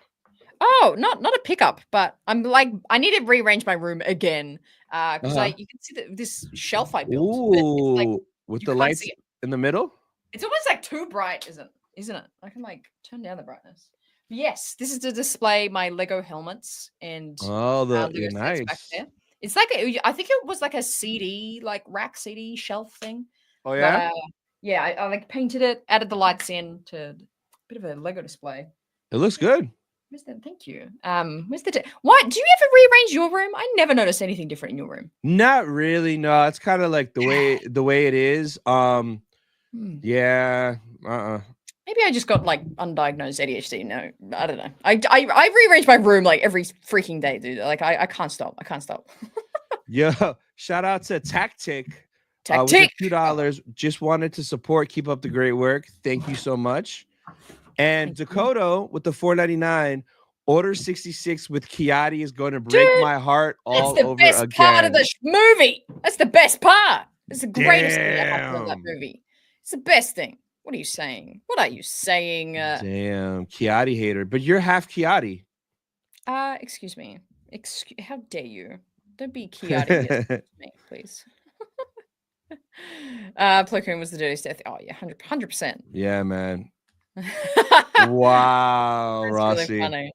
Oh, not a pickup, but I'm like I need to rearrange my room again. Because you can see this shelf I built. But it's like Ooh, with you the can't lights see it. in the middle. It's almost like too bright, isn't it? I can like turn down the brightness. But yes, this is to display my Lego helmets and Oh, Lego sets back nice. there. It's like I think it was like a CD, like rack CD shelf thing. Oh But yeah, yeah, I like painted it, added the lights in to a bit of a Lego display. it looks good. Where's the thank you? Where's the what? Do you ever rearrange your room? I never notice anything different in your room. Not really. No, it's kind of like the way it is. Yeah. Maybe I just got like undiagnosed ADHD. No, I don't know. I rearrange my room like every freaking day, dude. Like I can't stop. I can't stop. Yo, shout out to Tactic. Tactic. With $2. Just wanted to support. Keep up the great work. Thank you so much. And Dakota with the $4.99. Order 66 with Kiati is going to break my heart all over again. That's the best part of the movie. That's the best part. It's the greatest thing that happened in that movie. It's the best thing. What are you saying? What are you saying? Damn, Kiati hater. But you're half Kiati. Excuse me. How dare you? Don't be Kiati me, please. Plo Koon was the dirtiest death. Oh yeah, 100%. Yeah, man. Wow, That's Rossi. really funny.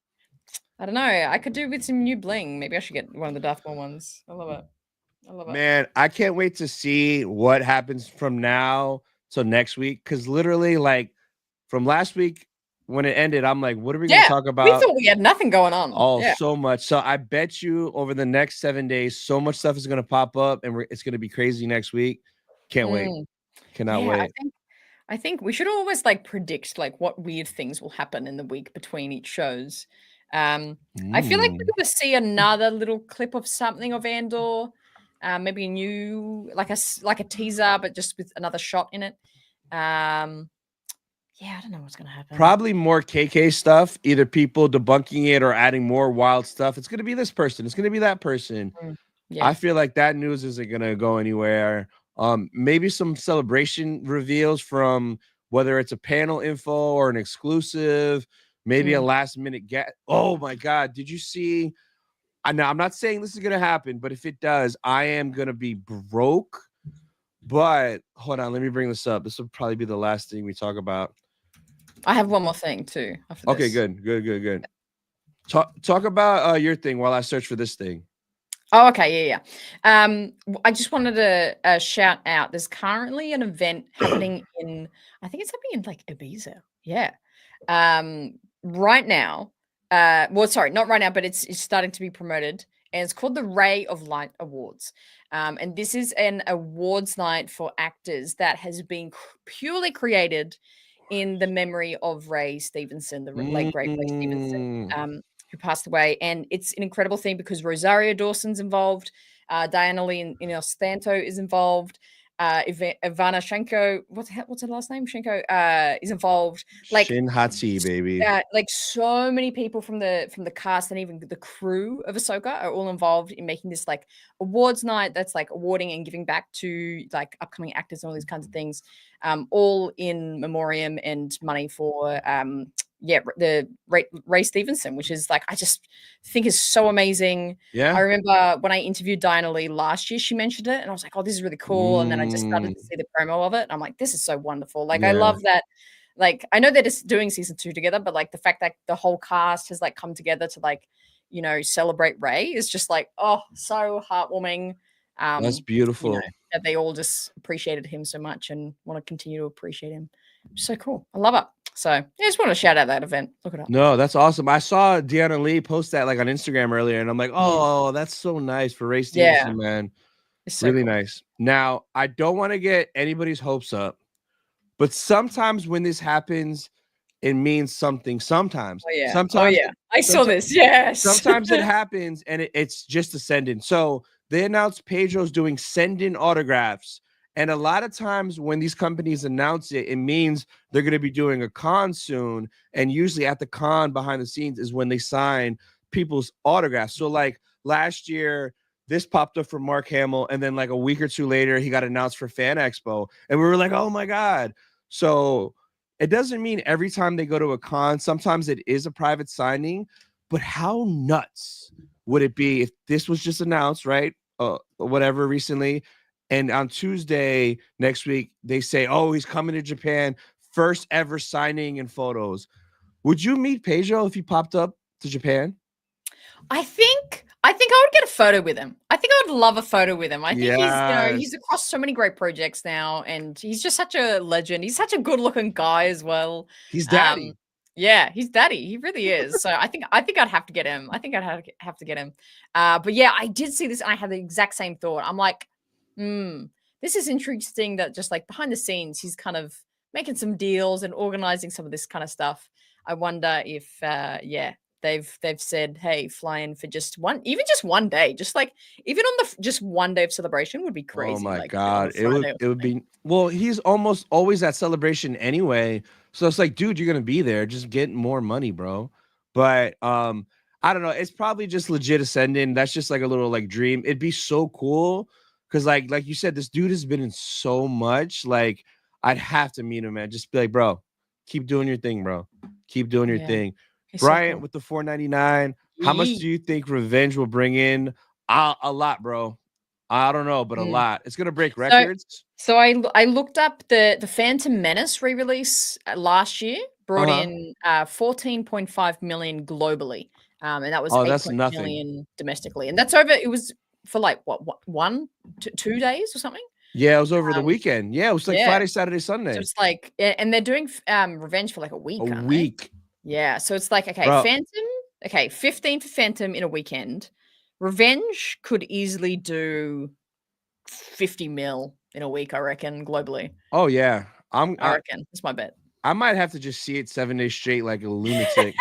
I don't know. I could do with some new bling. Maybe I should get one of the Darth Maul ones. I love it. Man, I can't wait to see what happens from now till next week. Because literally, like from last week when it ended, I'm like, what are we going to talk about? We thought we had nothing going on. Oh, so much. So I bet you over the next 7 days, so much stuff is going to pop up, and it's going to be crazy next week. Can't wait. Cannot wait. I think we should always like predict like what weird things will happen in the week between each shows. I feel like we're going to see another little clip of something of Andor, maybe a new like a teaser, but just with another shot in it. Yeah, I don't know what's going to happen. Probably more KK stuff, either people debunking it or adding more wild stuff. It's going to be this person. It's going to be that person. Yeah. I feel like that news isn't going to go anywhere. Maybe some celebration reveals from whether it's a panel info or an exclusive, maybe a last minute get. Oh my God. Did you see? I'm not saying this is going to happen, but if it does, I am going to be broke. But hold on, let me bring this up. This will probably be the last thing we talk about. I have one more thing too. Okay, good. Talk about your thing while I search for this thing. Oh, okay, yeah. I just wanted to shout out. There's currently an event happening in, I think it's happening in like Ibiza. Yeah. Right now. Well, sorry, not right now, but it's starting to be promoted, and it's called the Ray of Light Awards. And this is an awards night for actors that has been purely created in the memory of Ray Stevenson, the late great Ray Stevenson, who passed away. And it's an incredible thing because Rosario Dawson's involved, Diana Lee Inostanto is involved. Ivana Shenko, what's her last name? Shenko is involved. Like Shin Hatsi, baby. like so many people from the cast and even the crew of Ahsoka are all involved in making this like awards night that's like awarding and giving back to like upcoming actors and all these kinds of things, all in memoriam and money for the Ray Stevenson, which is like I just think is so amazing. Yeah. I remember when I interviewed Diana Lee last year, she mentioned it, and I was like, "Oh, this is really cool." And then I just started to see the promo of it. And I'm like, "This is so wonderful!" Like, I love that. Like, I know they're just doing season 2 together, but like the fact that the whole cast has like come together to like, celebrate Ray is just like, oh, so heartwarming. That's beautiful. That they all just appreciated him so much and want to continue to appreciate him. So cool. I love it. So I just want to shout out that event. Look it up. No, that's awesome. I saw Deanna Lee post that like on Instagram earlier, and I'm like, oh, that's so nice for Ray Stevenson, man. It's so really cool. Nice. Now, I don't want to get anybody's hopes up, but sometimes when this happens, it means something. Sometimes. Sometimes. I saw this. Yes. Sometimes it happens and it's just a send-in. So they announced Pedro's doing send-in autographs. And a lot of times when these companies announce it, it means they're going to be doing a con soon. And usually at the con behind the scenes is when they sign people's autographs. So like last year, this popped up for Mark Hamill. And then like a week or two later, he got announced for Fan Expo. And we were like, oh my God. So it doesn't mean every time they go to a con, sometimes it is a private signing. But how nuts would it be if this was just announced, right? Whatever recently. And on Tuesday next week, they say, oh, he's coming to Japan. First ever signing and photos. Would you meet Pedro if he popped up to Japan? I think I would get a photo with him. I think I would love a photo with him. I think he's across so many great projects now, and he's just such a legend. He's such a good-looking guy as well. He's daddy. Yeah, he's daddy. He really is. So I think I'd have to get him. I think I'd have to get him. But yeah, I did see this, and I had the exact same thought. I'm like, this is interesting that just like behind the scenes, he's kind of making some deals and organizing some of this kind of stuff. I wonder if, they've said, hey, fly in for just one day, just like even on just one day of celebration would be crazy. Oh my like, God. It would be, well, he's almost always at celebration anyway. So it's like, dude, you're going to be there. Just get more money, bro. But, I don't know. It's probably just legit ascending. That's just like a little like dream. It'd be so cool. Cause like you said, this dude has been in so much. Like I'd have to meet him, man. Just be like, bro, keep doing your thing, bro. Keep doing your thing. He's Bryant so cool. With the $4.99. How much do you think Revenge will bring in? A lot, bro. I don't know, but a lot. It's gonna break records. So I looked up the Phantom Menace re-release last year. Brought in 14.5 million globally, and that was 8 million domestically. And that's over. It was for like what 2 days or something. Yeah, it was over the weekend. Yeah, it was like Friday, Saturday, Sunday. So it's like, and they're doing Revenge for like a week. A week. Yeah, so it's like, okay, bro. Phantom. Okay, 15 for Phantom in a weekend. Revenge could easily do 50 mil in a week, I reckon, globally. Oh yeah, I reckon that's my bet. I might have to just see it 7 days straight like a lunatic.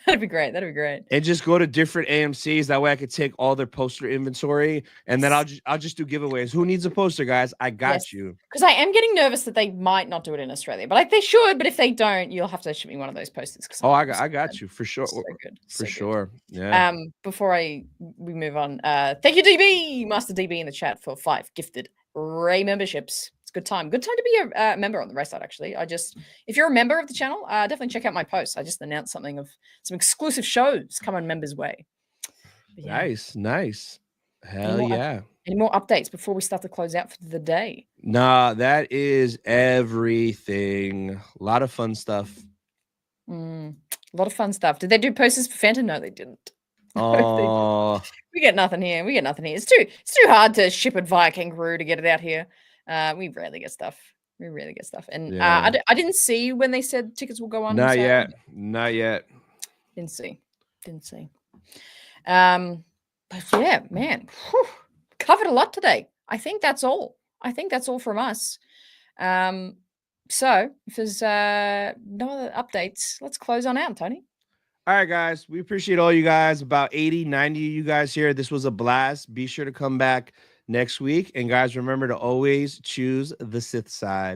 That'd be great. That'd be great. And just go to different AMCs. That way I could take all their poster inventory, and then I'll just do giveaways. Who needs a poster, guys? I got you. Because I am getting nervous that they might not do it in Australia, but like they should. But if they don't, you'll have to ship me one of those posters. Oh, I got you for sure. So good. For sure. Yeah. Before we move on, thank you, DB Master DB in the chat for 5 gifted Ray memberships. Good time to be a member on the RaeSide. Actually, if you're a member of the channel, definitely check out my posts. I just announced something of some exclusive shows coming members' way. Nice. Hell yeah. Any more updates before we start to close out for the day? Nah, that is everything. A lot of fun stuff. A lot of fun stuff. Did they do posters for Phantom? No, they didn't. Oh, we get nothing here. It's too hard to ship it via Kangaroo to get it out here. We rarely get stuff. And I didn't see when they said tickets will go on. Not yet. Didn't see. But yeah, man, covered a lot today. I think that's all from us. So if there's no other updates, let's close on out, Tony. All right, guys. We appreciate all you guys. About 80, 90 of you guys here. This was a blast. Be sure to come back next week. And guys, remember to always choose the Sith side.